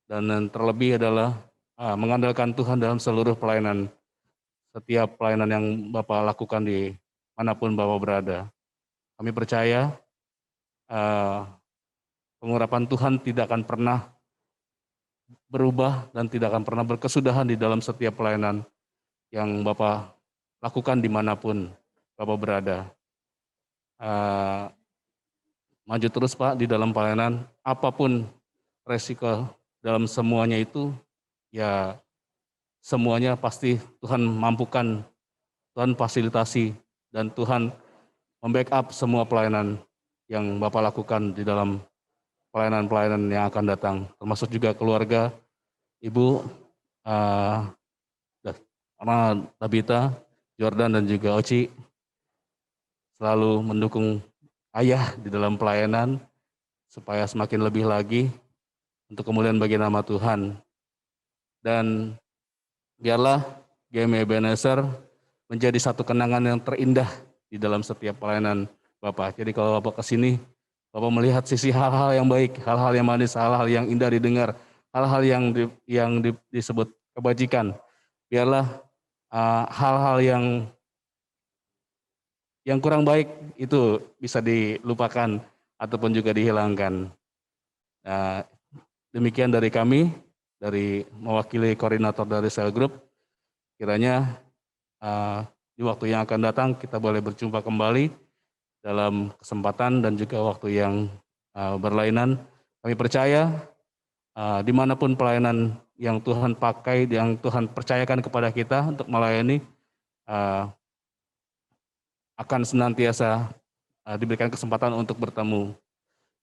dan yang terlebih adalah mengandalkan Tuhan dalam seluruh pelayanan, setiap pelayanan yang Bapak lakukan di manapun Bapak berada. Kami percaya pengurapan Tuhan tidak akan pernah berubah dan tidak akan pernah berkesudahan di dalam setiap pelayanan yang Bapak lakukan dimanapun Bapak berada. Maju terus Pak di dalam pelayanan, apapun resiko dalam semuanya itu, ya semuanya pasti Tuhan mampukan, Tuhan fasilitasi, dan Tuhan membackup semua pelayanan yang Bapak lakukan di dalam pelayanan-pelayanan yang akan datang, termasuk juga keluarga, Ibu, Tabita, Jordan, dan juga Oci, selalu mendukung ayah di dalam pelayanan, supaya semakin lebih lagi untuk kemuliaan bagi nama Tuhan. Dan biarlah GMI Ebenezer menjadi satu kenangan yang terindah di dalam setiap pelayanan Bapak. Jadi kalau Bapak kesini, Bapak melihat sisi hal-hal yang baik, hal-hal yang manis, hal-hal yang indah didengar, hal-hal yang disebut kebajikan. Biarlah hal-hal yang kurang baik itu bisa dilupakan ataupun juga dihilangkan. Nah, demikian dari kami, dari mewakili koordinator dari Cell Group. Kiranya di waktu yang akan datang kita boleh berjumpa kembali dalam kesempatan dan juga waktu yang berlainan. Kami percaya dimanapun pelayanan yang Tuhan pakai, yang Tuhan percayakan kepada kita untuk melayani, akan senantiasa diberikan kesempatan untuk bertemu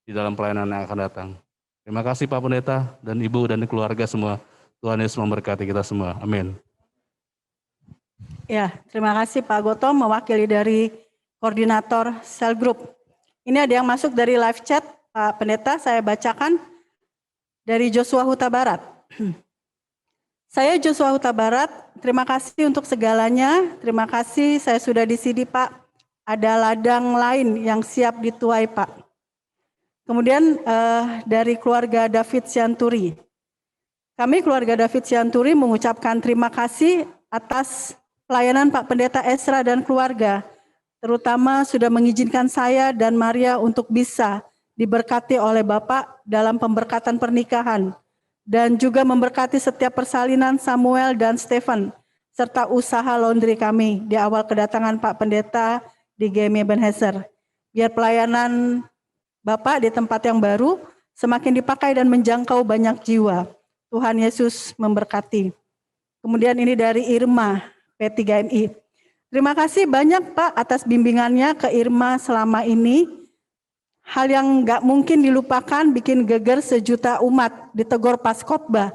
di dalam pelayanan yang akan datang. Terima kasih Pak Pendeta dan Ibu dan keluarga semua. Tuhan Yesus memberkati kita semua. Amin. Ya, terima kasih Pak Gotong mewakili dari koordinator Cell Group. Ini ada yang masuk dari live chat, Pak Pendeta, saya bacakan dari Joshua Huta Barat. Saya Joshua Huta Barat, terima kasih untuk segalanya. Terima kasih saya sudah di sini Pak. Ada ladang lain yang siap dituai Pak. Kemudian dari keluarga David Sianturi. Kami keluarga David Sianturi mengucapkan terima kasih atas pelayanan Pak Pendeta Ezra dan keluarga. Terutama sudah mengizinkan saya dan Maria untuk bisa diberkati oleh Bapak dalam pemberkatan pernikahan. Dan juga memberkati setiap persalinan Samuel dan Stephen. Serta usaha laundry kami di awal kedatangan Pak Pendeta di GMI Ebenezer. Biar pelayanan Bapak di tempat yang baru semakin dipakai dan menjangkau banyak jiwa. Tuhan Yesus memberkati. Kemudian ini dari Irma, P3MI. Terima kasih banyak Pak atas bimbingannya ke Irma selama ini. Hal yang nggak mungkin dilupakan bikin geger sejuta umat ditegur pas khotbah.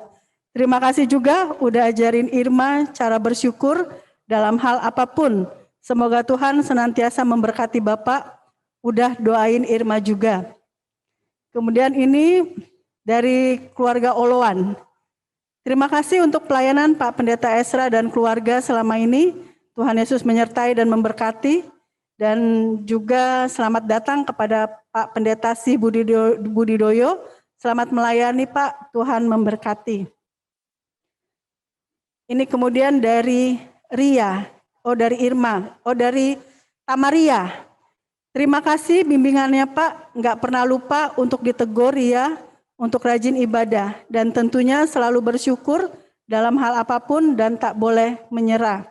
Terima kasih juga udah ajarin Irma cara bersyukur dalam hal apapun. Semoga Tuhan senantiasa memberkati Bapak. Udah doain Irma juga. Kemudian ini dari keluarga Oloan. Terima kasih untuk pelayanan Pak Pendeta Ezra dan keluarga selama ini. Tuhan Yesus menyertai dan memberkati. Dan juga selamat datang kepada Pak Pendeta Si Budidoyo. Selamat melayani Pak, Tuhan memberkati. Ini kemudian dari Ria, dari Irma, dari Tamaria. Terima kasih bimbingannya Pak, nggak pernah lupa untuk ditegur Ria, untuk rajin ibadah. Dan tentunya selalu bersyukur dalam hal apapun dan tak boleh menyerah.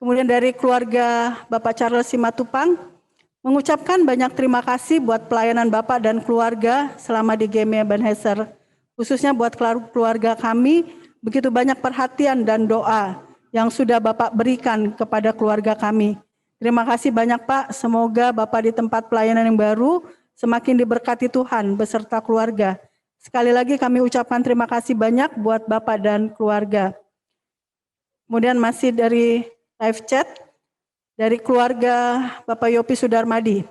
Kemudian dari keluarga Bapak Charles Simatupang, mengucapkan banyak terima kasih buat pelayanan Bapak dan keluarga selama di GMI Ebenezer. Khususnya buat keluarga kami, begitu banyak perhatian dan doa yang sudah Bapak berikan kepada keluarga kami. Terima kasih banyak Pak, semoga Bapak di tempat pelayanan yang baru semakin diberkati Tuhan beserta keluarga. Sekali lagi kami ucapkan terima kasih banyak buat Bapak dan keluarga. Kemudian masih dari live chat dari keluarga Bapak Yopi Sudarmadi.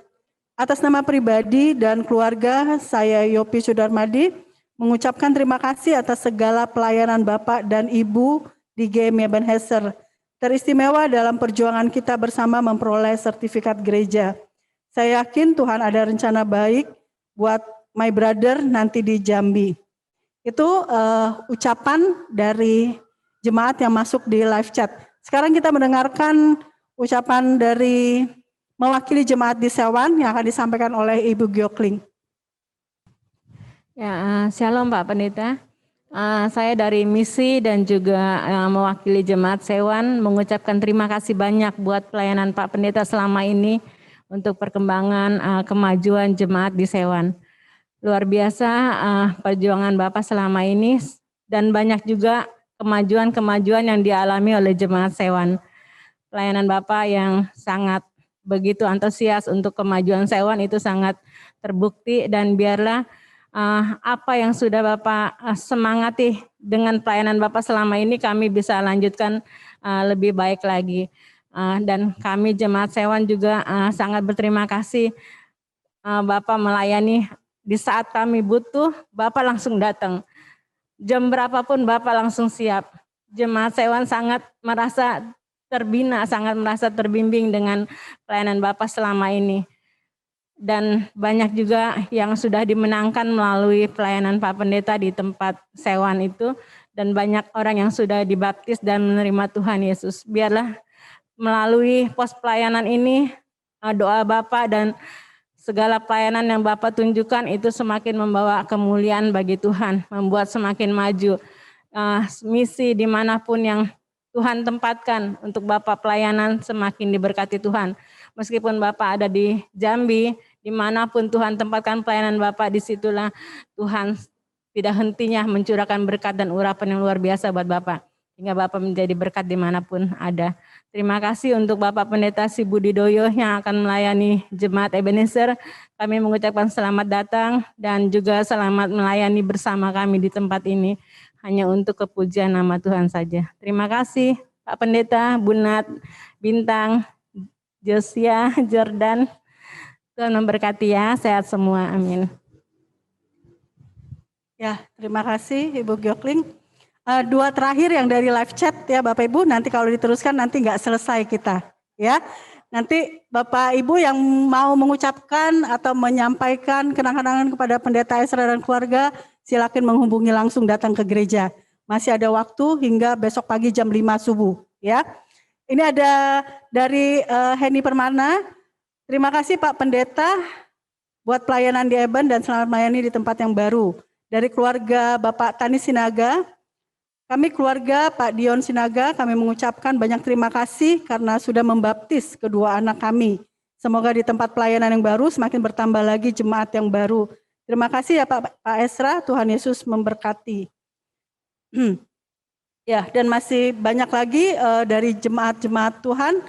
Atas nama pribadi dan keluarga saya Yopi Sudarmadi mengucapkan terima kasih atas segala pelayanan Bapak dan Ibu di GMI Ebenezer. Teristimewa dalam perjuangan kita bersama memperoleh sertifikat gereja. Saya yakin Tuhan ada rencana baik buat my brother nanti di Jambi. Itu ucapan dari jemaat yang masuk di live chat. Sekarang kita mendengarkan ucapan dari mewakili jemaat di Sewan yang akan disampaikan oleh Ibu Gyokling. Ya, Shalom Pak Pendeta. Saya dari misi dan juga mewakili jemaat Sewan mengucapkan terima kasih banyak buat pelayanan Pak Pendeta selama ini untuk perkembangan kemajuan jemaat di Sewan. Luar biasa perjuangan Bapak selama ini dan banyak juga kemajuan-kemajuan yang dialami oleh jemaat Sewan. Pelayanan Bapak yang sangat begitu antusias untuk kemajuan Sewan itu sangat terbukti dan biarlah apa yang sudah Bapak semangati dengan pelayanan Bapak selama ini kami bisa lanjutkan lebih baik lagi. Dan kami jemaat Sewan juga sangat berterima kasih Bapak melayani di saat kami butuh, Bapak langsung datang. Jam berapapun Bapak langsung siap. Jemaat Sewan sangat merasa terbina, sangat merasa terbimbing dengan pelayanan Bapak selama ini. Dan banyak juga yang sudah dimenangkan melalui pelayanan Pak Pendeta di tempat Sewan itu. Dan banyak orang yang sudah dibaptis dan menerima Tuhan Yesus. Biarlah melalui pos pelayanan ini doa Bapak dan segala pelayanan yang Bapak tunjukkan itu semakin membawa kemuliaan bagi Tuhan, membuat semakin maju. Misi dimanapun yang Tuhan tempatkan untuk Bapak pelayanan semakin diberkati Tuhan. Meskipun Bapak ada di Jambi, dimanapun Tuhan tempatkan pelayanan Bapak, disitulah Tuhan tidak hentinya mencurahkan berkat dan urapan yang luar biasa buat Bapak. Hingga Bapak menjadi berkat dimanapun ada. Terima kasih untuk Bapak Pendeta Si Budidoyo yang akan melayani Jemaat Ebenezer. Kami mengucapkan selamat datang dan juga selamat melayani bersama kami di tempat ini. Hanya untuk kepujian nama Tuhan saja. Terima kasih Pak Pendeta, Bu Nat, Bintang, Josia, Jordan. Tuhan memberkati ya, sehat semua, amin. Ya, terima kasih Ibu Gyokling. Dua terakhir yang dari live chat ya Bapak Ibu, nanti kalau diteruskan nanti nggak selesai kita ya. Nanti Bapak Ibu yang mau mengucapkan atau menyampaikan kenang-kenangan kepada Pendeta Ezra dan keluarga, silakan menghubungi langsung datang ke gereja. Masih ada waktu hingga besok pagi jam 5 subuh ya. Ini ada dari Henny Permana. Terima kasih Pak Pendeta buat pelayanan di Eben dan selamat melayani di tempat yang baru. Dari keluarga Bapak Tani Sinaga, kami keluarga Pak Dion Sinaga, kami mengucapkan banyak terima kasih karena sudah membaptis kedua anak kami. Semoga di tempat pelayanan yang baru semakin bertambah lagi jemaat yang baru. Terima kasih ya Pak Ezra, Tuhan Yesus memberkati. Ya, dan masih banyak lagi dari jemaat-jemaat Tuhan.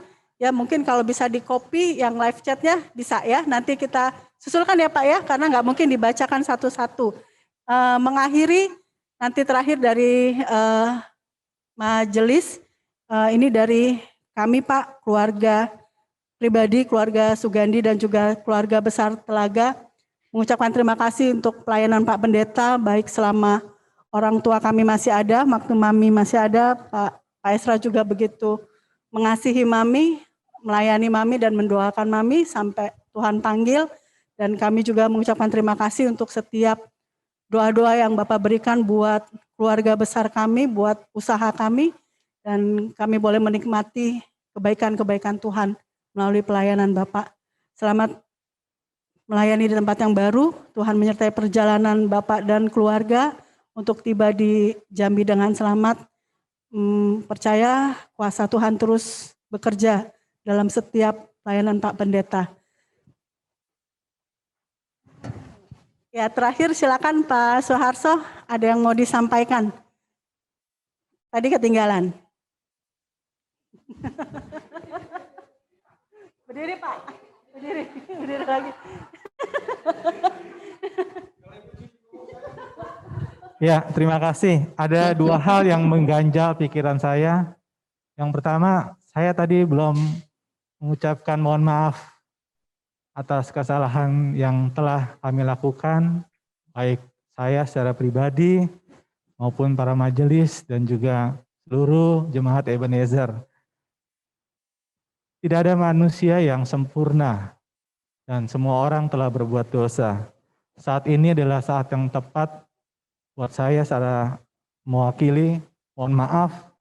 Ya mungkin kalau bisa di copy yang live chatnya bisa ya. Nanti kita susulkan ya Pak ya, karena nggak mungkin dibacakan satu-satu. Mengakhiri nanti terakhir dari majelis, ini dari kami Pak, keluarga pribadi, keluarga Sugandi dan juga keluarga besar Telaga, mengucapkan terima kasih untuk pelayanan Pak Pendeta, baik selama orang tua kami masih ada, waktu Mami masih ada, Pak Ezra juga begitu mengasihi Mami, melayani Mami dan mendoakan Mami sampai Tuhan panggil, dan kami juga mengucapkan terima kasih untuk setiap doa-doa yang Bapak berikan buat keluarga besar kami, buat usaha kami, dan kami boleh menikmati kebaikan-kebaikan Tuhan melalui pelayanan Bapak. Selamat melayani di tempat yang baru, Tuhan menyertai perjalanan Bapak dan keluarga untuk tiba di Jambi dengan selamat. Percaya kuasa Tuhan terus bekerja dalam setiap pelayanan Pak Pendeta. Ya, terakhir silakan Pak Soeharto, ada yang mau disampaikan. Tadi ketinggalan. Berdiri Pak, berdiri lagi. Ya, terima kasih. Ada dua hal yang mengganjal pikiran saya. Yang pertama, saya tadi belum mengucapkan mohon maaf atas kesalahan yang telah kami lakukan, baik saya secara pribadi maupun para majelis dan juga seluruh jemaat Ebenezer. Tidak ada manusia yang sempurna dan semua orang telah berbuat dosa. Saat ini adalah saat yang tepat buat saya secara mewakili, mohon maaf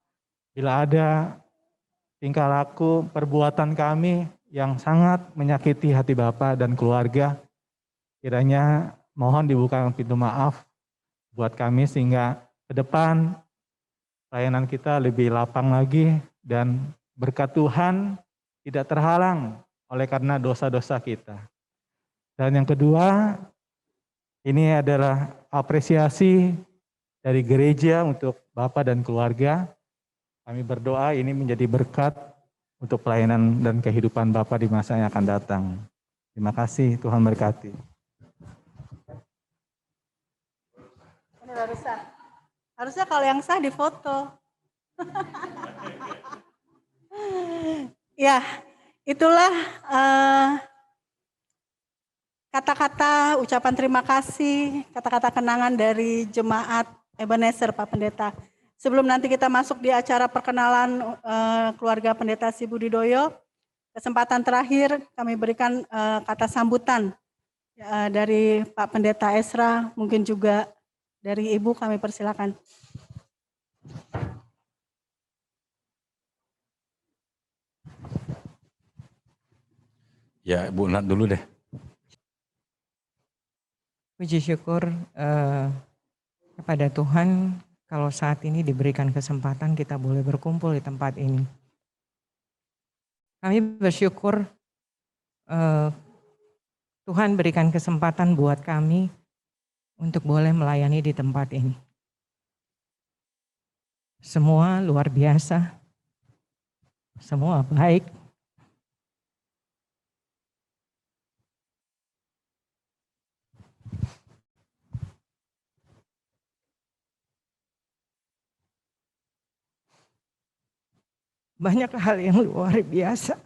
bila ada tingkah laku perbuatan kami yang sangat menyakiti hati Bapak dan keluarga. Kiranya mohon dibukakan pintu maaf buat kami sehingga ke depan pelayanan kita lebih lapang lagi dan berkat Tuhan tidak terhalang oleh karena dosa-dosa kita. Dan yang kedua, ini adalah apresiasi dari gereja untuk Bapak dan keluarga. Kami berdoa ini menjadi berkat untuk pelayanan dan kehidupan Bapak di masa yang akan datang. Terima kasih, Tuhan berkati. Ini harusnya kalau yang sah difoto. Ya, itulah kata-kata ucapan terima kasih, kata-kata kenangan dari jemaat Ebenezer Pak Pendeta. Sebelum nanti kita masuk di acara perkenalan keluarga Pendeta Si Budidoyo, kesempatan terakhir kami berikan kata sambutan dari Pak Pendeta Ezra, mungkin juga dari Ibu kami persilakan. Ya, Bu Nat dulu deh. Puji syukur kepada Tuhan kalau saat ini diberikan kesempatan kita boleh berkumpul di tempat ini. Kami bersyukur Tuhan berikan kesempatan buat kami untuk boleh melayani di tempat ini. Semua luar biasa, semua baik. Banyak hal yang luar biasa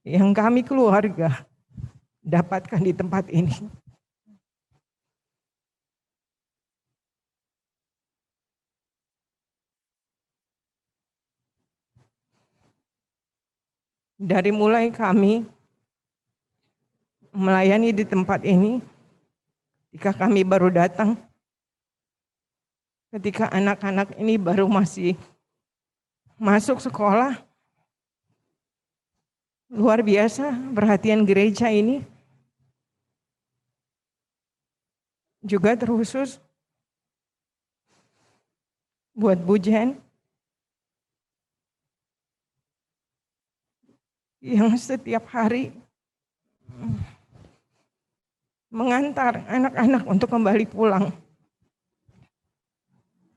yang kami keluarga dapatkan di tempat ini. Dari mulai kami melayani di tempat ini, ketika kami baru datang, ketika anak-anak ini baru masih masuk sekolah, luar biasa perhatian gereja ini juga terkhusus buat Bu Jen yang setiap hari mengantar anak-anak untuk kembali pulang.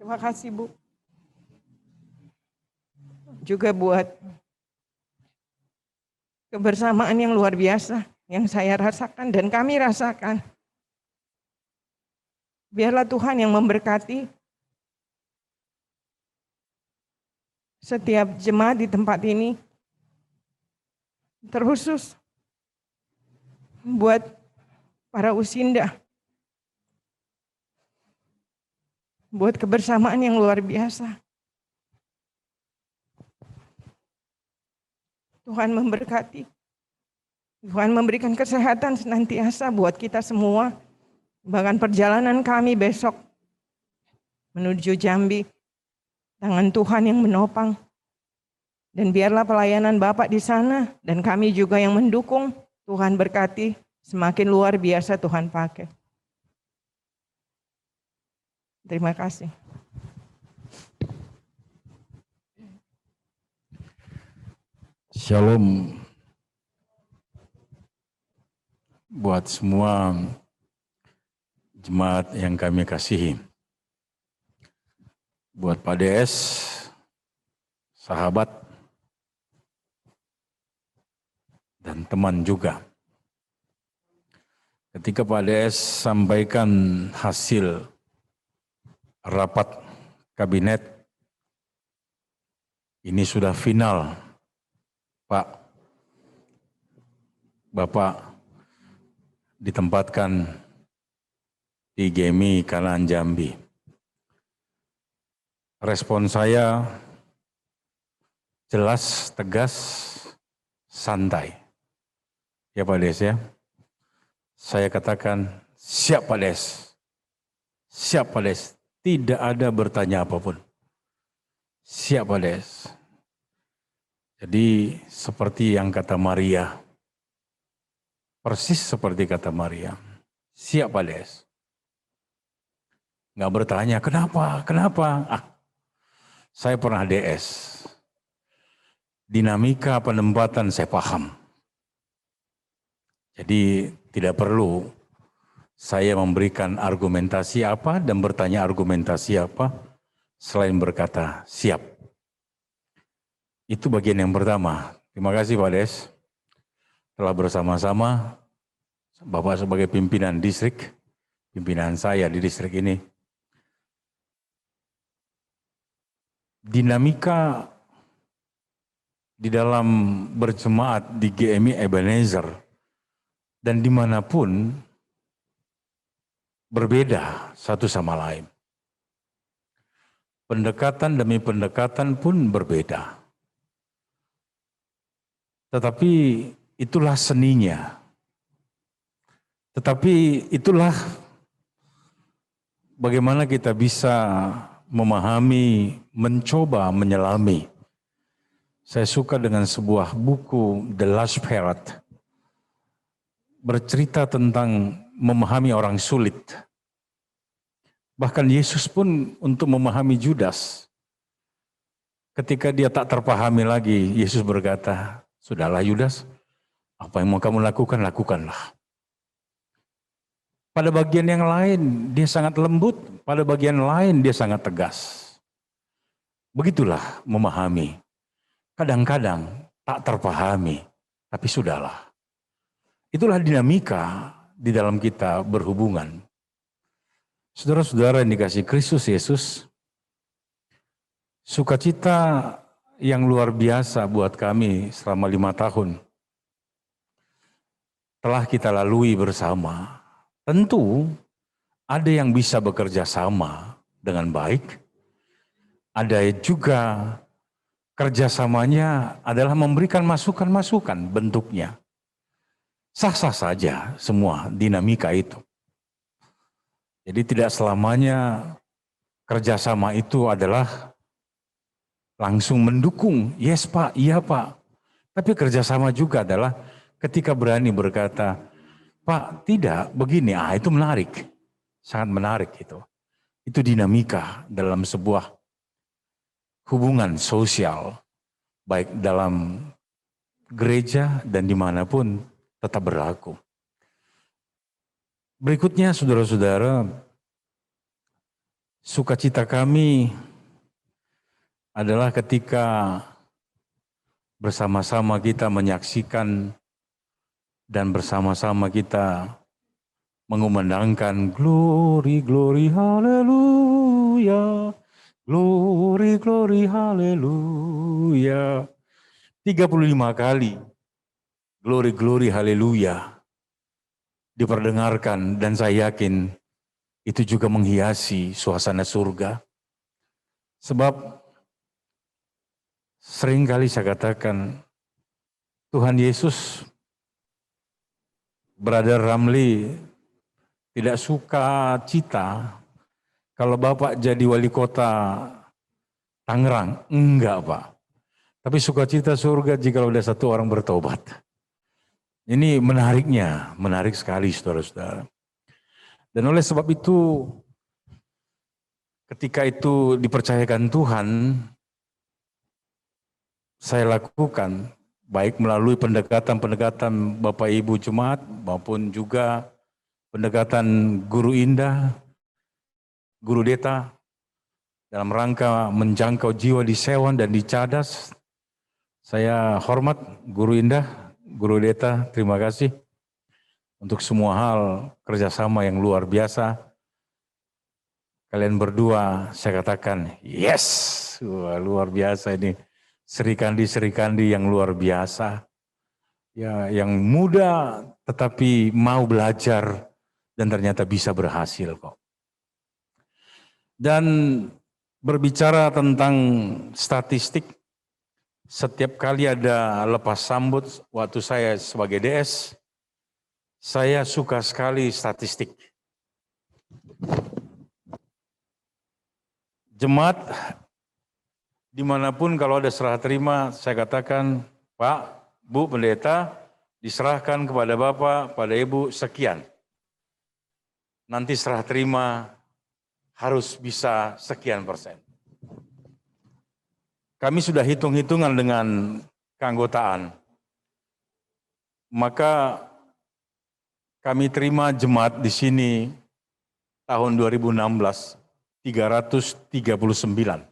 Terima kasih Bu. Juga buat kebersamaan yang luar biasa yang saya rasakan dan kami rasakan. Biarlah Tuhan yang memberkati setiap jemaat di tempat ini, terkhusus buat para usinda, buat kebersamaan yang luar biasa. Tuhan memberkati. Tuhan memberikan kesehatan senantiasa buat kita semua. Bahkan perjalanan kami besok menuju Jambi, tangan Tuhan yang menopang. Dan biarlah pelayanan Bapak di sana dan kami juga yang mendukung. Tuhan berkati, semakin luar biasa Tuhan pakai. Terima kasih. Shalom buat semua jemaat yang kami kasihi. Buat Pak DS, sahabat, dan teman juga. Ketika Pak DS sampaikan hasil rapat kabinet, ini sudah final. Pak, Bapak ditempatkan di GMI Kanaan Jambi. Respon saya jelas, tegas, santai. Ya Pak Des ya. Saya katakan siap Pak Des. Siap Pak Des. Tidak ada bertanya apapun. Siap Pak Des. Jadi seperti yang kata Maria, persis seperti kata Maria, siap Pak Des. Nggak bertanya, kenapa? Saya pernah DS. Dinamika penempatan saya paham. Jadi tidak perlu saya memberikan argumentasi apa dan bertanya argumentasi apa, selain berkata siap. Itu bagian yang pertama. Terima kasih Pak Des. Telah bersama-sama, Bapak sebagai pimpinan distrik, pimpinan saya di distrik ini. Dinamika di dalam berjemaat di GMI Ebenezer dan dimanapun berbeda satu sama lain. Pendekatan demi pendekatan pun berbeda. Tetapi itulah seninya. Tetapi itulah bagaimana kita bisa memahami, mencoba menyelami. Saya suka dengan sebuah buku The Last Parrot bercerita tentang memahami orang sulit. Bahkan Yesus pun untuk memahami Judas. Ketika dia tak terpahami lagi, Yesus berkata, "Sudahlah Judas, apa yang mau kamu lakukan, lakukanlah." Pada bagian yang lain dia sangat lembut, pada bagian lain dia sangat tegas. Begitulah memahami. Kadang-kadang tak terpahami, tapi sudahlah. Itulah dinamika di dalam kita berhubungan. Saudara-saudara yang dikasihi Kristus Yesus, sukacita yang luar biasa buat kami selama 5 tahun telah kita lalui bersama. Tentu ada yang bisa bekerja sama dengan baik, ada juga kerjasamanya adalah memberikan masukan-masukan bentuknya. Sah-sah saja semua dinamika itu. Jadi tidak selamanya kerjasama itu adalah langsung mendukung, yes Pak, iya Pak. Tapi kerjasama juga adalah ketika berani berkata, Pak, tidak, begini, itu menarik. Sangat menarik itu. Itu dinamika dalam sebuah hubungan sosial, baik dalam gereja dan dimanapun tetap berlaku. Berikutnya, saudara-saudara, sukacita kami adalah ketika bersama-sama kita menyaksikan dan bersama-sama kita mengumandangkan glory, glory, haleluya, glory, glory, haleluya. 35 kali glory, glory, haleluya diperdengarkan, dan saya yakin itu juga menghiasi suasana surga. Sebab seringkali saya katakan, Tuhan Yesus, Brother Ramli tidak suka cita kalau Bapak jadi wali kota Tangerang. Enggak Pak. Tapi sukacita surga jika ada satu orang bertobat. Ini menariknya, menarik sekali saudara-saudara. Dan oleh sebab itu, ketika itu dipercayakan Tuhan, saya lakukan, baik melalui pendekatan-pendekatan Bapak Ibu Jemaat maupun juga pendekatan Guru Indah, Guru Deta dalam rangka menjangkau jiwa di Sewan dan di Cadas. Saya hormat Guru Indah, Guru Deta, terima kasih untuk semua hal kerjasama yang luar biasa. Kalian berdua saya katakan yes, wah, luar biasa ini. Serikandi-serikandi yang luar biasa, ya, yang muda tetapi mau belajar dan ternyata bisa berhasil kok. Dan berbicara tentang statistik, setiap kali ada lepas sambut waktu saya sebagai DS, saya suka sekali statistik. Jemaat dimanapun kalau ada serah terima, saya katakan, Pak, Bu Pendeta, diserahkan kepada Bapak, pada Ibu, sekian. Nanti serah terima harus bisa sekian %. Kami sudah hitung-hitungan dengan keanggotaan. Maka kami terima jemaat di sini tahun 2016, 339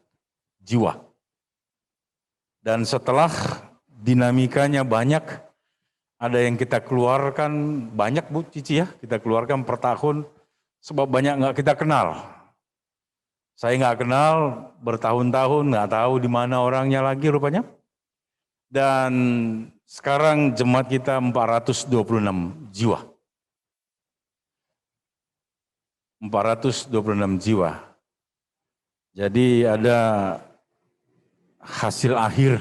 jiwa. Dan setelah dinamikanya banyak, ada yang kita keluarkan, banyak Bu Cici ya, kita keluarkan per tahun, sebab banyak nggak kita kenal. Saya nggak kenal, bertahun-tahun nggak tahu di mana orangnya lagi rupanya. Dan sekarang jemaat kita 426 jiwa. 426 jiwa. Jadi ada hasil akhir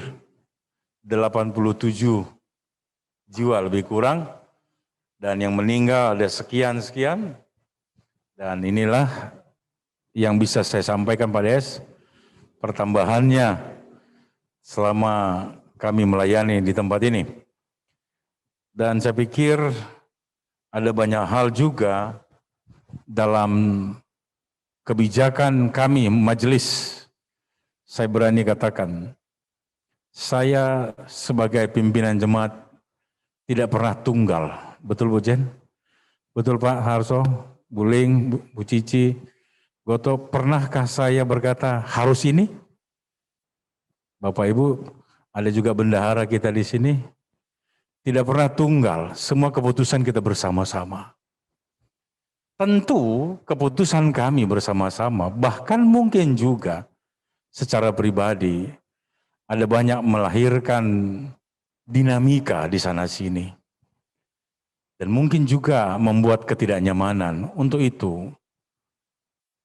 87 jiwa lebih kurang, dan yang meninggal ada sekian-sekian, dan inilah yang bisa saya sampaikan pada pertambahannya selama kami melayani di tempat ini. Dan saya pikir ada banyak hal juga dalam kebijakan kami majelis. Saya berani katakan, saya sebagai pimpinan jemaat tidak pernah tunggal. Betul Bu Jen? Betul Pak Harso, Bu Ling, Bu Cici, Goto, pernahkah saya berkata harus ini? Bapak Ibu, ada juga bendahara kita di sini, tidak pernah tunggal, semua keputusan kita bersama-sama. Tentu keputusan kami bersama-sama, bahkan mungkin juga secara pribadi, ada banyak melahirkan dinamika di sana-sini. Dan mungkin juga membuat ketidaknyamanan. Untuk itu,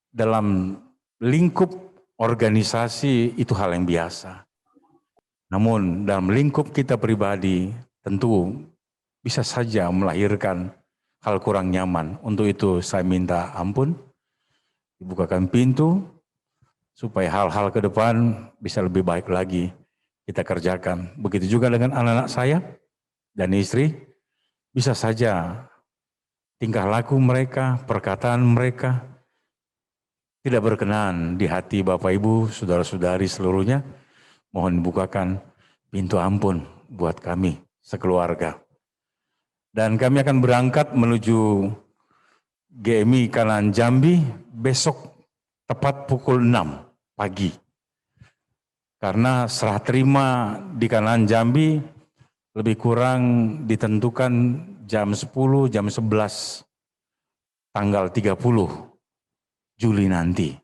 dalam lingkup organisasi itu hal yang biasa. Namun dalam lingkup kita pribadi, tentu bisa saja melahirkan hal kurang nyaman. Untuk itu saya minta ampun, dibukakan pintu, supaya hal-hal ke depan bisa lebih baik lagi kita kerjakan. Begitu juga dengan anak-anak saya dan istri, bisa saja tingkah laku mereka, perkataan mereka tidak berkenan di hati Bapak Ibu, saudara-saudari seluruhnya. Mohon dibukakan pintu ampun buat kami sekeluarga. Dan kami akan berangkat menuju GMI Kanaan Jambi besok tepat pukul 6 pagi. Karena serah terima di Kanaan Jambi lebih kurang ditentukan jam 10, jam 11, tanggal 30 Juli nanti.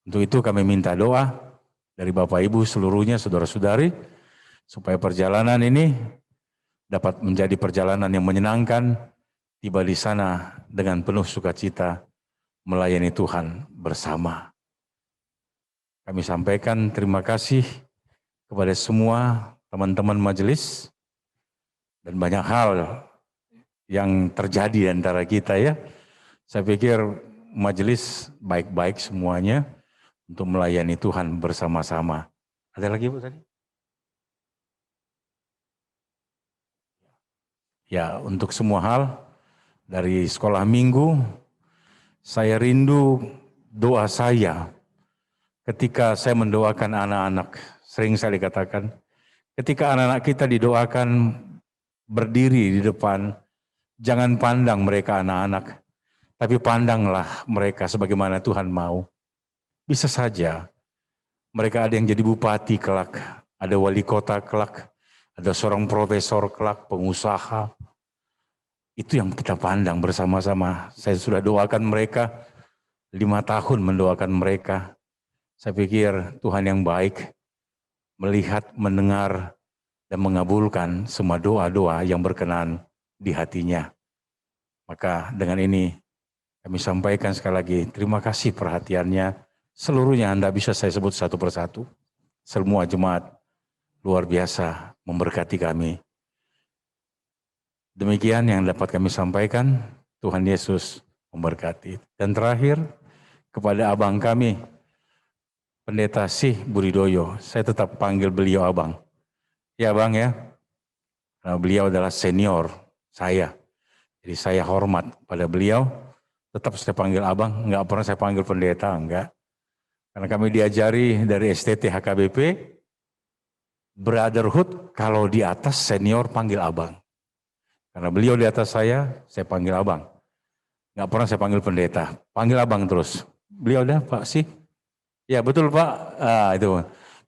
Untuk itu kami minta doa dari Bapak Ibu seluruhnya, saudara-saudari, supaya perjalanan ini dapat menjadi perjalanan yang menyenangkan, tiba di sana dengan penuh sukacita, melayani Tuhan bersama. Kami sampaikan terima kasih kepada semua teman-teman majelis dan banyak hal yang terjadi di antara kita ya. Saya pikir majelis baik-baik semuanya untuk melayani Tuhan bersama-sama. Ada lagi Bu tadi? Ya, untuk semua hal dari sekolah minggu, saya rindu doa saya ketika saya mendoakan anak-anak. Sering saya dikatakan, ketika anak-anak kita didoakan berdiri di depan, jangan pandang mereka anak-anak, tapi pandanglah mereka sebagaimana Tuhan mau. Bisa saja mereka ada yang jadi bupati kelak, ada wali kota kelak, ada seorang profesor kelak, pengusaha. Itu yang kita pandang bersama-sama. Saya sudah doakan mereka, 5 tahun mendoakan mereka. Saya pikir Tuhan yang baik melihat, mendengar, dan mengabulkan semua doa-doa yang berkenan di hatinya. Maka dengan ini kami sampaikan sekali lagi terima kasih perhatiannya. Seluruhnya Anda bisa saya sebut satu persatu. Semua jemaat luar biasa memberkati kami. Demikian yang dapat kami sampaikan. Tuhan Yesus memberkati. Dan terakhir kepada abang kami, Pendeta Sih Buridoyo, saya tetap panggil beliau abang. Ya bang ya, karena beliau adalah senior saya. Jadi saya hormat pada beliau, tetap saya panggil abang, enggak pernah saya panggil pendeta, enggak. Karena kami diajari dari STT HKBP, brotherhood kalau di atas senior panggil abang. Karena beliau di atas saya panggil abang. Enggak pernah saya panggil pendeta, panggil abang terus. Beliau udah Pak Sih. Ya betul Pak, itu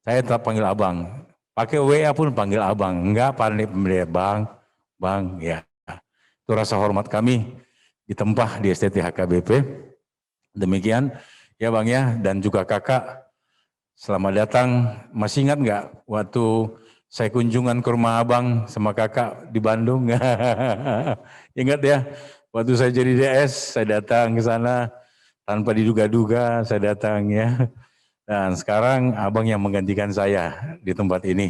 saya tetap panggil abang. Pakai WA pun panggil abang, enggak pandai bang, ya. Itu rasa hormat kami ditempah di STT HKBP. Demikian ya bang ya, dan juga kakak, selamat datang. Masih ingat enggak waktu saya kunjungan ke rumah abang sama kakak di Bandung? Ingat ya, waktu saya jadi DS, saya datang ke sana tanpa diduga-duga, saya datang ya. Dan sekarang abang yang menggantikan saya di tempat ini.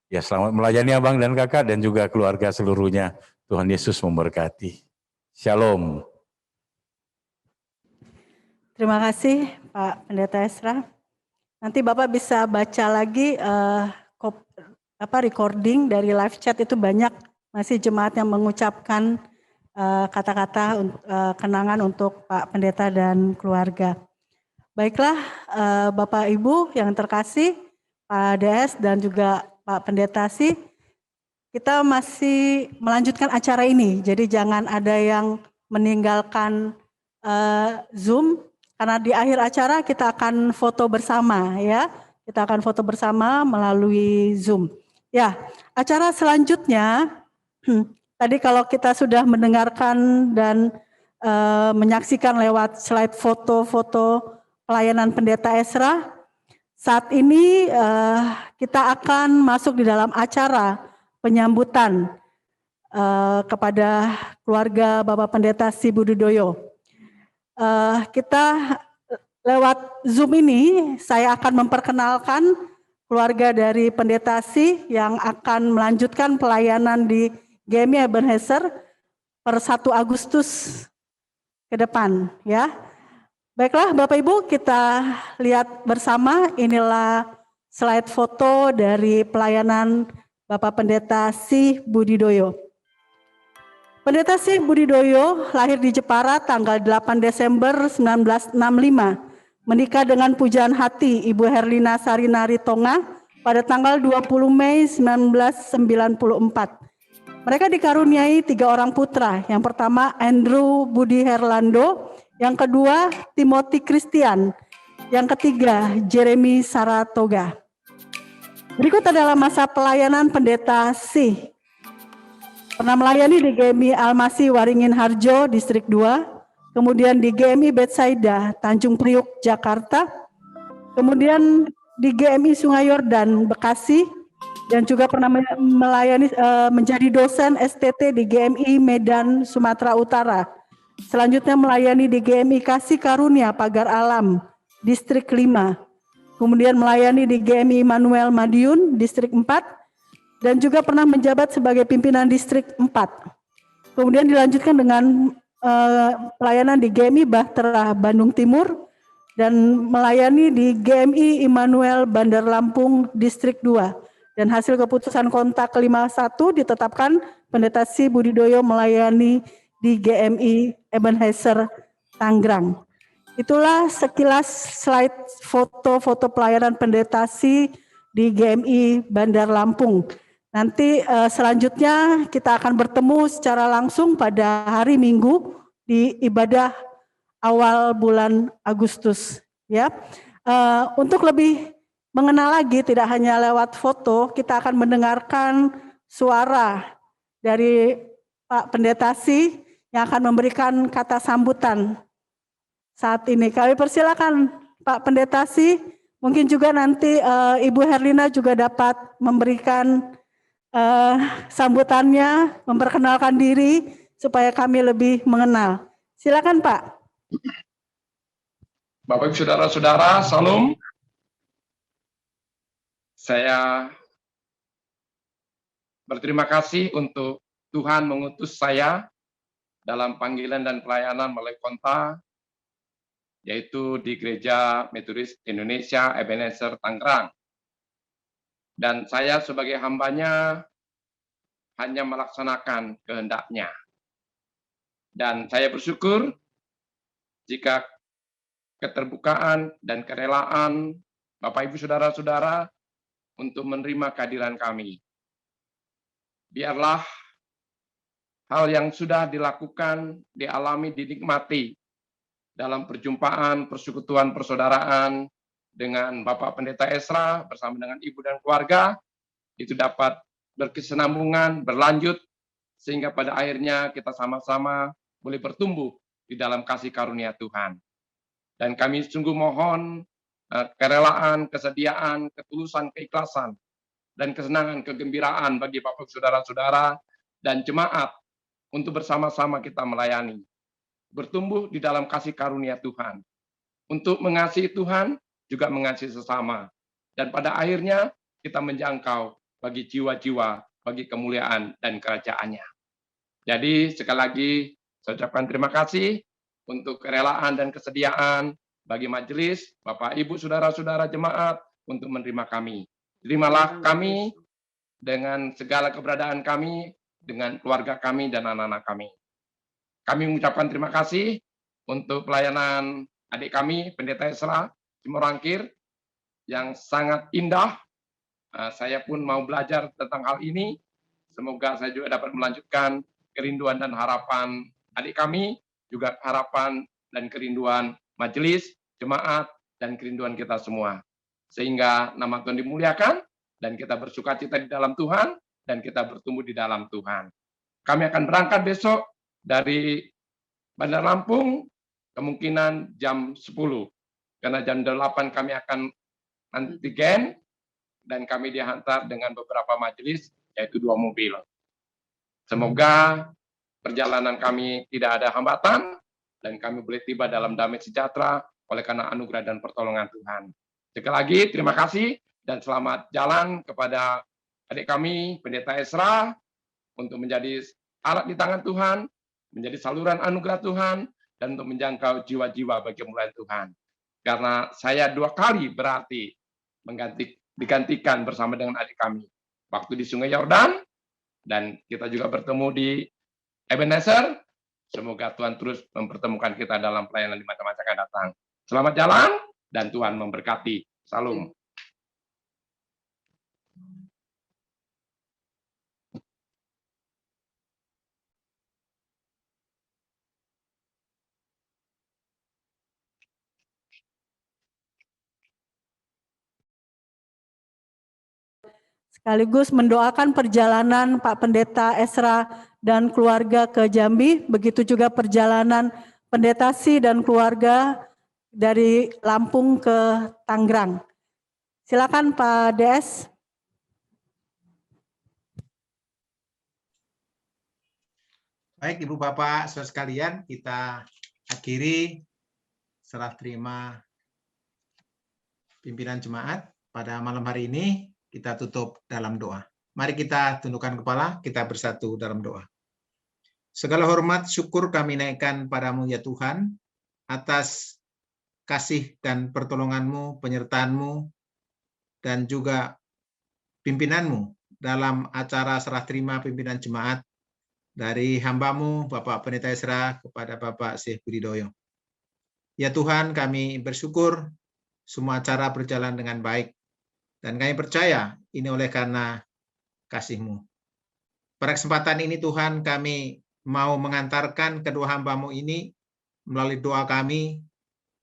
Ya selamat melayani abang dan kakak dan juga keluarga seluruhnya. Tuhan Yesus memberkati. Shalom. Terima kasih Pak Pendeta Ezra. Nanti Bapak bisa baca lagi recording dari live chat, itu banyak masih jemaat yang mengucapkan kata-kata kenangan untuk Pak Pendeta dan keluarga. Baiklah, Bapak Ibu yang terkasih, Pak DS dan juga Pak Pendeta sih, kita masih melanjutkan acara ini. Jadi jangan ada yang meninggalkan Zoom, karena di akhir acara kita akan foto bersama ya. Kita akan foto bersama melalui Zoom. Ya, acara selanjutnya, tadi kalau kita sudah mendengarkan dan menyaksikan lewat slide foto-foto pelayanan Pendeta Ezra, saat ini kita akan masuk di dalam acara penyambutan kepada keluarga Bapak Pendeta Si Budidoyo. Kita lewat Zoom ini, saya akan memperkenalkan keluarga dari Pendeta Si yang akan melanjutkan pelayanan di GMI Ebenezer per 1 Agustus ke depan ya. Baiklah Bapak Ibu, kita lihat bersama, inilah slide foto dari pelayanan Bapak Pendeta Si Budidoyo. Pendeta Si Budidoyo lahir di Jepara tanggal 8 Desember 1965, menikah dengan pujaan hati Ibu Herlina Sarinari Tonga pada tanggal 20 Mei 1994. Mereka dikaruniai 3 orang putra, yang pertama Andrew Budi Herlando, yang kedua Timothy Christian, yang ketiga Jeremy Saratoga. Berikut adalah masa pelayanan Pendeta Si. Pernah melayani di GMI Almasi Waringin Harjo, Distrik 2, kemudian di GMI Betsaida, Tanjung Priuk, Jakarta, kemudian di GMI Sungai Yordan, Bekasi, dan juga pernah melayani menjadi dosen STT di GMI Medan, Sumatera Utara. Selanjutnya melayani di GMI Kasih Karunia Pagar Alam, Distrik 5. Kemudian melayani di GMI Immanuel Madiun, Distrik 4. Dan juga pernah menjabat sebagai pimpinan Distrik 4. Kemudian dilanjutkan dengan pelayanan di GMI Bahtera Bandung Timur. Dan melayani di GMI Immanuel Bandar Lampung, Distrik 2. Dan hasil keputusan kontak 51 ditetapkan Pendeta Si Budidoyo melayani di GMI Ebenezer Tangerang. Itulah sekilas slide foto-foto pelayanan Pendeta Si di GMI Bandar Lampung. Nanti selanjutnya kita akan bertemu secara langsung pada hari Minggu di ibadah awal bulan Agustus. Ya, untuk lebih mengenal lagi, tidak hanya lewat foto, kita akan mendengarkan suara dari Pak Pendeta Si yang akan memberikan kata sambutan saat ini. Kami persilakan Pak Pendeta Si, mungkin juga nanti Ibu Herlina juga dapat memberikan sambutannya, memperkenalkan diri supaya kami lebih mengenal. Silakan Pak. Bapak Ibu Saudara-saudara, Salam. Saya berterima kasih untuk Tuhan mengutus saya dalam panggilan dan pelayanan melalui konta, yaitu di Gereja Metodis Indonesia Ebenezer Tangerang. Dan saya sebagai hambanya hanya melaksanakan kehendaknya. Dan saya bersyukur jika keterbukaan dan kerelaan Bapak Ibu Saudara-saudara untuk menerima kehadiran kami. Biarlah hal yang sudah dilakukan, dialami, dinikmati dalam perjumpaan, persekutuan, persaudaraan dengan Bapak Pendeta Ezra bersama dengan Ibu dan keluarga, itu dapat berkesinambungan, berlanjut, sehingga pada akhirnya kita sama-sama boleh bertumbuh di dalam kasih karunia Tuhan. Dan kami sungguh mohon kerelaan, kesediaan, ketulusan, keikhlasan, dan kesenangan, kegembiraan bagi Bapak Saudara-saudara dan jemaat untuk bersama-sama kita melayani, bertumbuh di dalam kasih karunia Tuhan, untuk mengasihi Tuhan, juga mengasihi sesama, dan pada akhirnya kita menjangkau bagi jiwa-jiwa, bagi kemuliaan dan kerajaannya. Jadi sekali lagi saya ucapkan terima kasih untuk kerelaan dan kesediaan bagi majelis, Bapak, Ibu, Saudara-saudara jemaat untuk menerima kami. Terimalah kami dengan segala keberadaan kami, dengan keluarga kami dan anak-anak kami. kami mengucapkan terima kasih untuk pelayanan adik kami, Pendeta Esra Simorangkir, yang sangat indah. Saya pun mau belajar tentang hal ini. Semoga saya juga dapat melanjutkan kerinduan dan harapan adik kami, juga harapan dan kerinduan majelis, jemaat, dan kerinduan kita semua. Sehingga nama Tuhan dimuliakan, dan kita bersukacita di dalam Tuhan, dan kita bertumbuh di dalam Tuhan. Kami akan berangkat besok dari Bandar Lampung, kemungkinan jam 10. Karena jam 8 kami akan antigen, dan kami dihantar dengan beberapa majelis, yaitu 2 mobil. Semoga perjalanan kami tidak ada hambatan, dan kami boleh tiba dalam damai sejahtera oleh karena anugerah dan pertolongan Tuhan. Sekali lagi, terima kasih, dan selamat jalan kepada adik kami, Pendeta Esra, untuk menjadi alat di tangan Tuhan, menjadi saluran anugerah Tuhan, dan untuk menjangkau jiwa-jiwa bagi kemuliaan Tuhan. Karena saya 2 kali berarti digantikan bersama dengan adik kami. Waktu di Sungai Yordan, dan kita juga bertemu di Ebenezer. Semoga Tuhan terus mempertemukan kita dalam pelayanan di masa-masa akan datang. Selamat jalan, dan Tuhan memberkati. Salam. Sekaligus mendoakan perjalanan Pak Pendeta Esra dan keluarga ke Jambi, begitu juga perjalanan Pendeta Si dan keluarga dari Lampung ke Tangerang. Silakan Pak DS. Baik Ibu Bapak saudara sekalian, kita akhiri serah terima pimpinan jemaat pada malam hari ini. Kita tutup dalam doa. Mari kita tundukkan kepala, kita bersatu dalam doa. Segala hormat, syukur kami naikkan padamu ya Tuhan, atas kasih dan pertolongan-Mu, penyertaan-Mu, dan juga pimpinan-Mu dalam acara serah terima pimpinan jemaat dari hamba-Mu, Bapak Pendeta Esra, kepada Bapak Syekh Budidoyo. Ya Tuhan, kami bersyukur semua acara berjalan dengan baik. Dan kami percaya ini oleh karena kasih-Mu. Pada kesempatan ini Tuhan, kami mau mengantarkan kedua hamba-Mu ini melalui doa kami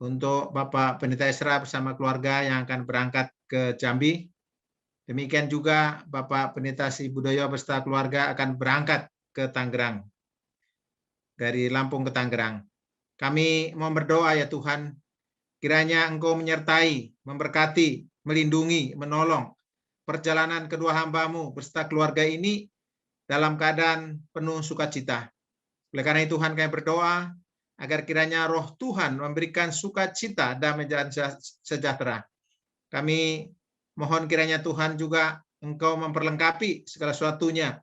untuk Bapak Pendeta Esra bersama keluarga yang akan berangkat ke Jambi. Demikian juga Bapak Pendeta Si Budoyo beserta keluarga akan berangkat ke Tangerang. Dari Lampung ke Tangerang. Kami mau berdoa ya Tuhan, kiranya Engkau menyertai, memberkati, melindungi, menolong perjalanan kedua hamba-Mu beserta keluarga ini dalam keadaan penuh sukacita. Oleh karena itu Tuhan, kami berdoa agar kiranya roh Tuhan memberikan sukacita, damai dan sejahtera. Kami mohon kiranya Tuhan juga Engkau memperlengkapi segala sesuatunya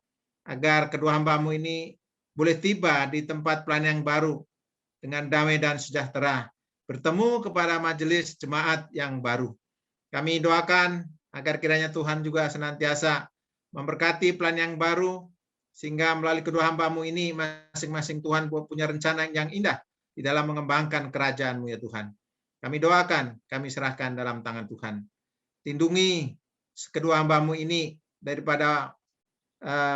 agar kedua hamba-Mu ini boleh tiba di tempat pelayanan yang baru dengan damai dan sejahtera, bertemu kepada majelis jemaat yang baru. Kami doakan agar kiranya Tuhan juga senantiasa memberkati plan yang baru, sehingga melalui kedua hamba-Mu ini masing-masing Tuhan punya rencana yang indah di dalam mengembangkan kerajaan-Mu ya Tuhan. Kami doakan, kami serahkan dalam tangan Tuhan. Lindungi kedua hamba-Mu ini daripada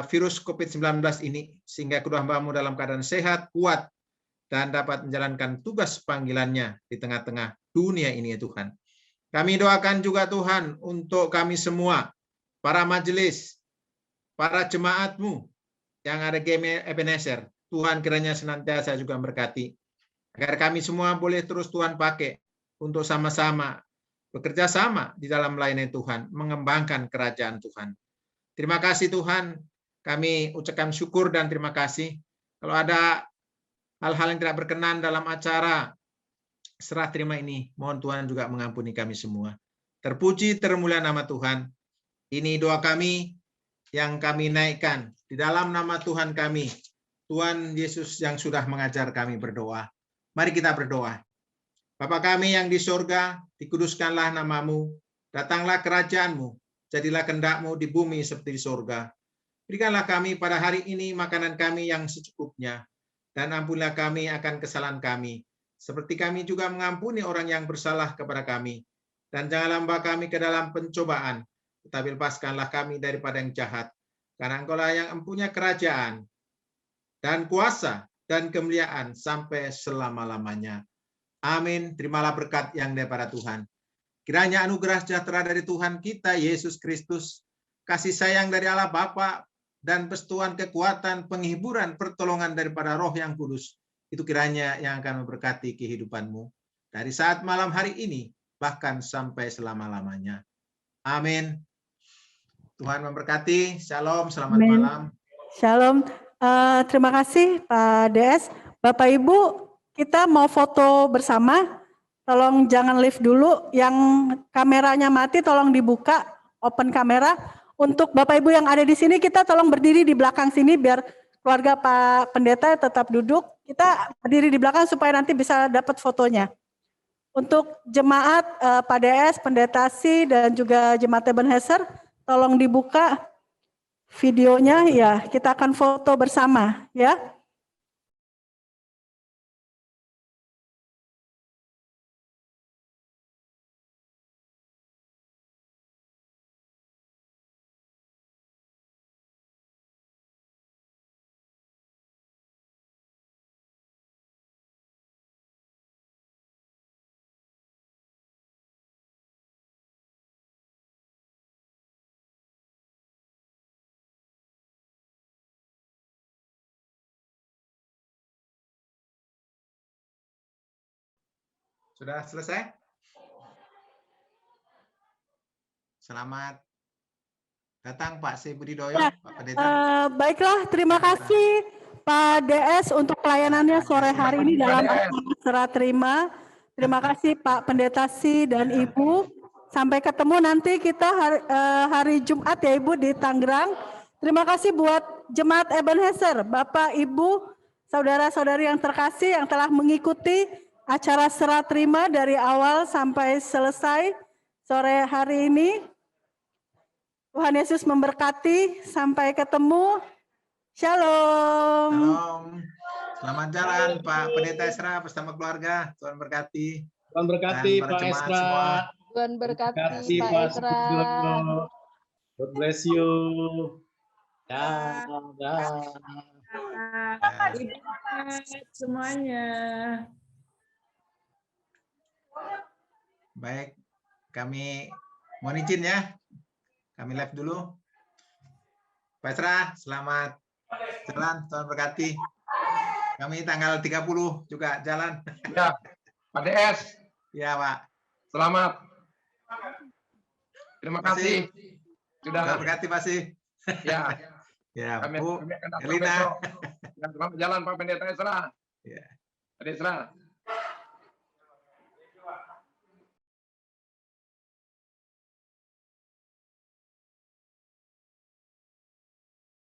virus COVID-19 ini, sehingga kedua hamba-Mu dalam keadaan sehat, kuat, dan dapat menjalankan tugas panggilannya di tengah-tengah dunia ini ya Tuhan. Kami doakan juga Tuhan untuk kami semua, para majelis, para jemaat-Mu yang ada di Ebenezer. Tuhan kiranya senantiasa juga memberkati. Agar kami semua boleh terus Tuhan pakai untuk sama-sama bekerja sama di dalam melayani Tuhan, mengembangkan kerajaan Tuhan. Terima kasih Tuhan, kami ucapkan syukur dan terima kasih. Kalau ada hal-hal yang tidak berkenan dalam acara serah terima ini, mohon Tuhan juga mengampuni kami semua. Terpuji, termulia nama Tuhan. Ini doa kami yang kami naikkan di dalam nama Tuhan kami, Tuhan Yesus yang sudah mengajar kami berdoa. Mari kita berdoa. Bapa kami yang di sorga, dikuduskanlah nama-Mu, datanglah kerajaan-Mu, jadilah kehendak-Mu di bumi seperti di sorga. Berikanlah kami pada hari ini makanan kami yang secukupnya. dan ampunilah kami akan kesalahan kami, seperti kami juga mengampuni orang yang bersalah kepada kami. Dan janganlah membawa kami ke dalam pencobaan, tetapi lepaskanlah kami daripada yang jahat. Karena Engkau-lah yang mempunyai kerajaan dan kuasa dan kemuliaan sampai selama-lamanya. Amin. Terimalah berkat yang daripada Tuhan. Kiranya anugerah sejahtera dari Tuhan kita Yesus Kristus, kasih sayang dari Allah Bapa, dan persekutuan kekuatan, penghiburan, pertolongan daripada Roh yang Kudus, itu kiranya yang akan memberkati kehidupanmu dari saat malam hari ini, bahkan sampai selama-lamanya. Amin. Tuhan memberkati. Shalom, selamat Amin. malam. Shalom. Terima kasih Pak DS. Bapak Ibu, kita mau foto bersama. Tolong jangan live dulu. Yang kameranya mati tolong dibuka, open kamera. Untuk Bapak Ibu yang ada di sini, kita tolong berdiri di belakang sini biar keluarga Pak Pendeta tetap duduk. Kita berdiri di belakang supaya nanti bisa dapat fotonya. Untuk jemaat Pak DS, Pendeta Si, dan juga jemaat Ebenezer, tolong dibuka videonya ya. Kita akan foto bersama ya. Sudah selesai? Selamat datang Pak Si Budidoyo, Ya, Pak Pendeta. baiklah, terima kasih Pak DS untuk pelayanannya sore hari ini dalam acara serah terima. Terima kasih Pak Pendeta Si dan Ibu. Sampai ketemu nanti kita hari Jumat ya Ibu di Tangerang. Terima kasih buat jemaat Ebenezer, Bapak, Ibu, saudara-saudari yang terkasih yang telah mengikuti acara serah terima dari awal sampai selesai sore hari ini. Tuhan Yesus memberkati. Sampai ketemu. Shalom. Shalom. Selamat jalan Pak Pendeta Esra bersama keluarga. Tuhan berkati. Tuhan berkati Pak Esra. Tuhan berkati Pak Esra. God bless you. Dah. Semuanya. Baik, kami mohon izin ya. Kami live dulu. Pak Esra, selamat jalan. Tuhan berkati. Kami tanggal 30 juga jalan. Ya, Pak DS. Ya, Pak. Selamat. Terima kasih. Sudah. Tuhan berkati, Pak Si. Ya. Ya, kami Bu akan datang Elina. besok. Selamat jalan Pak Pendeta Esra. Ya. Pak Esra.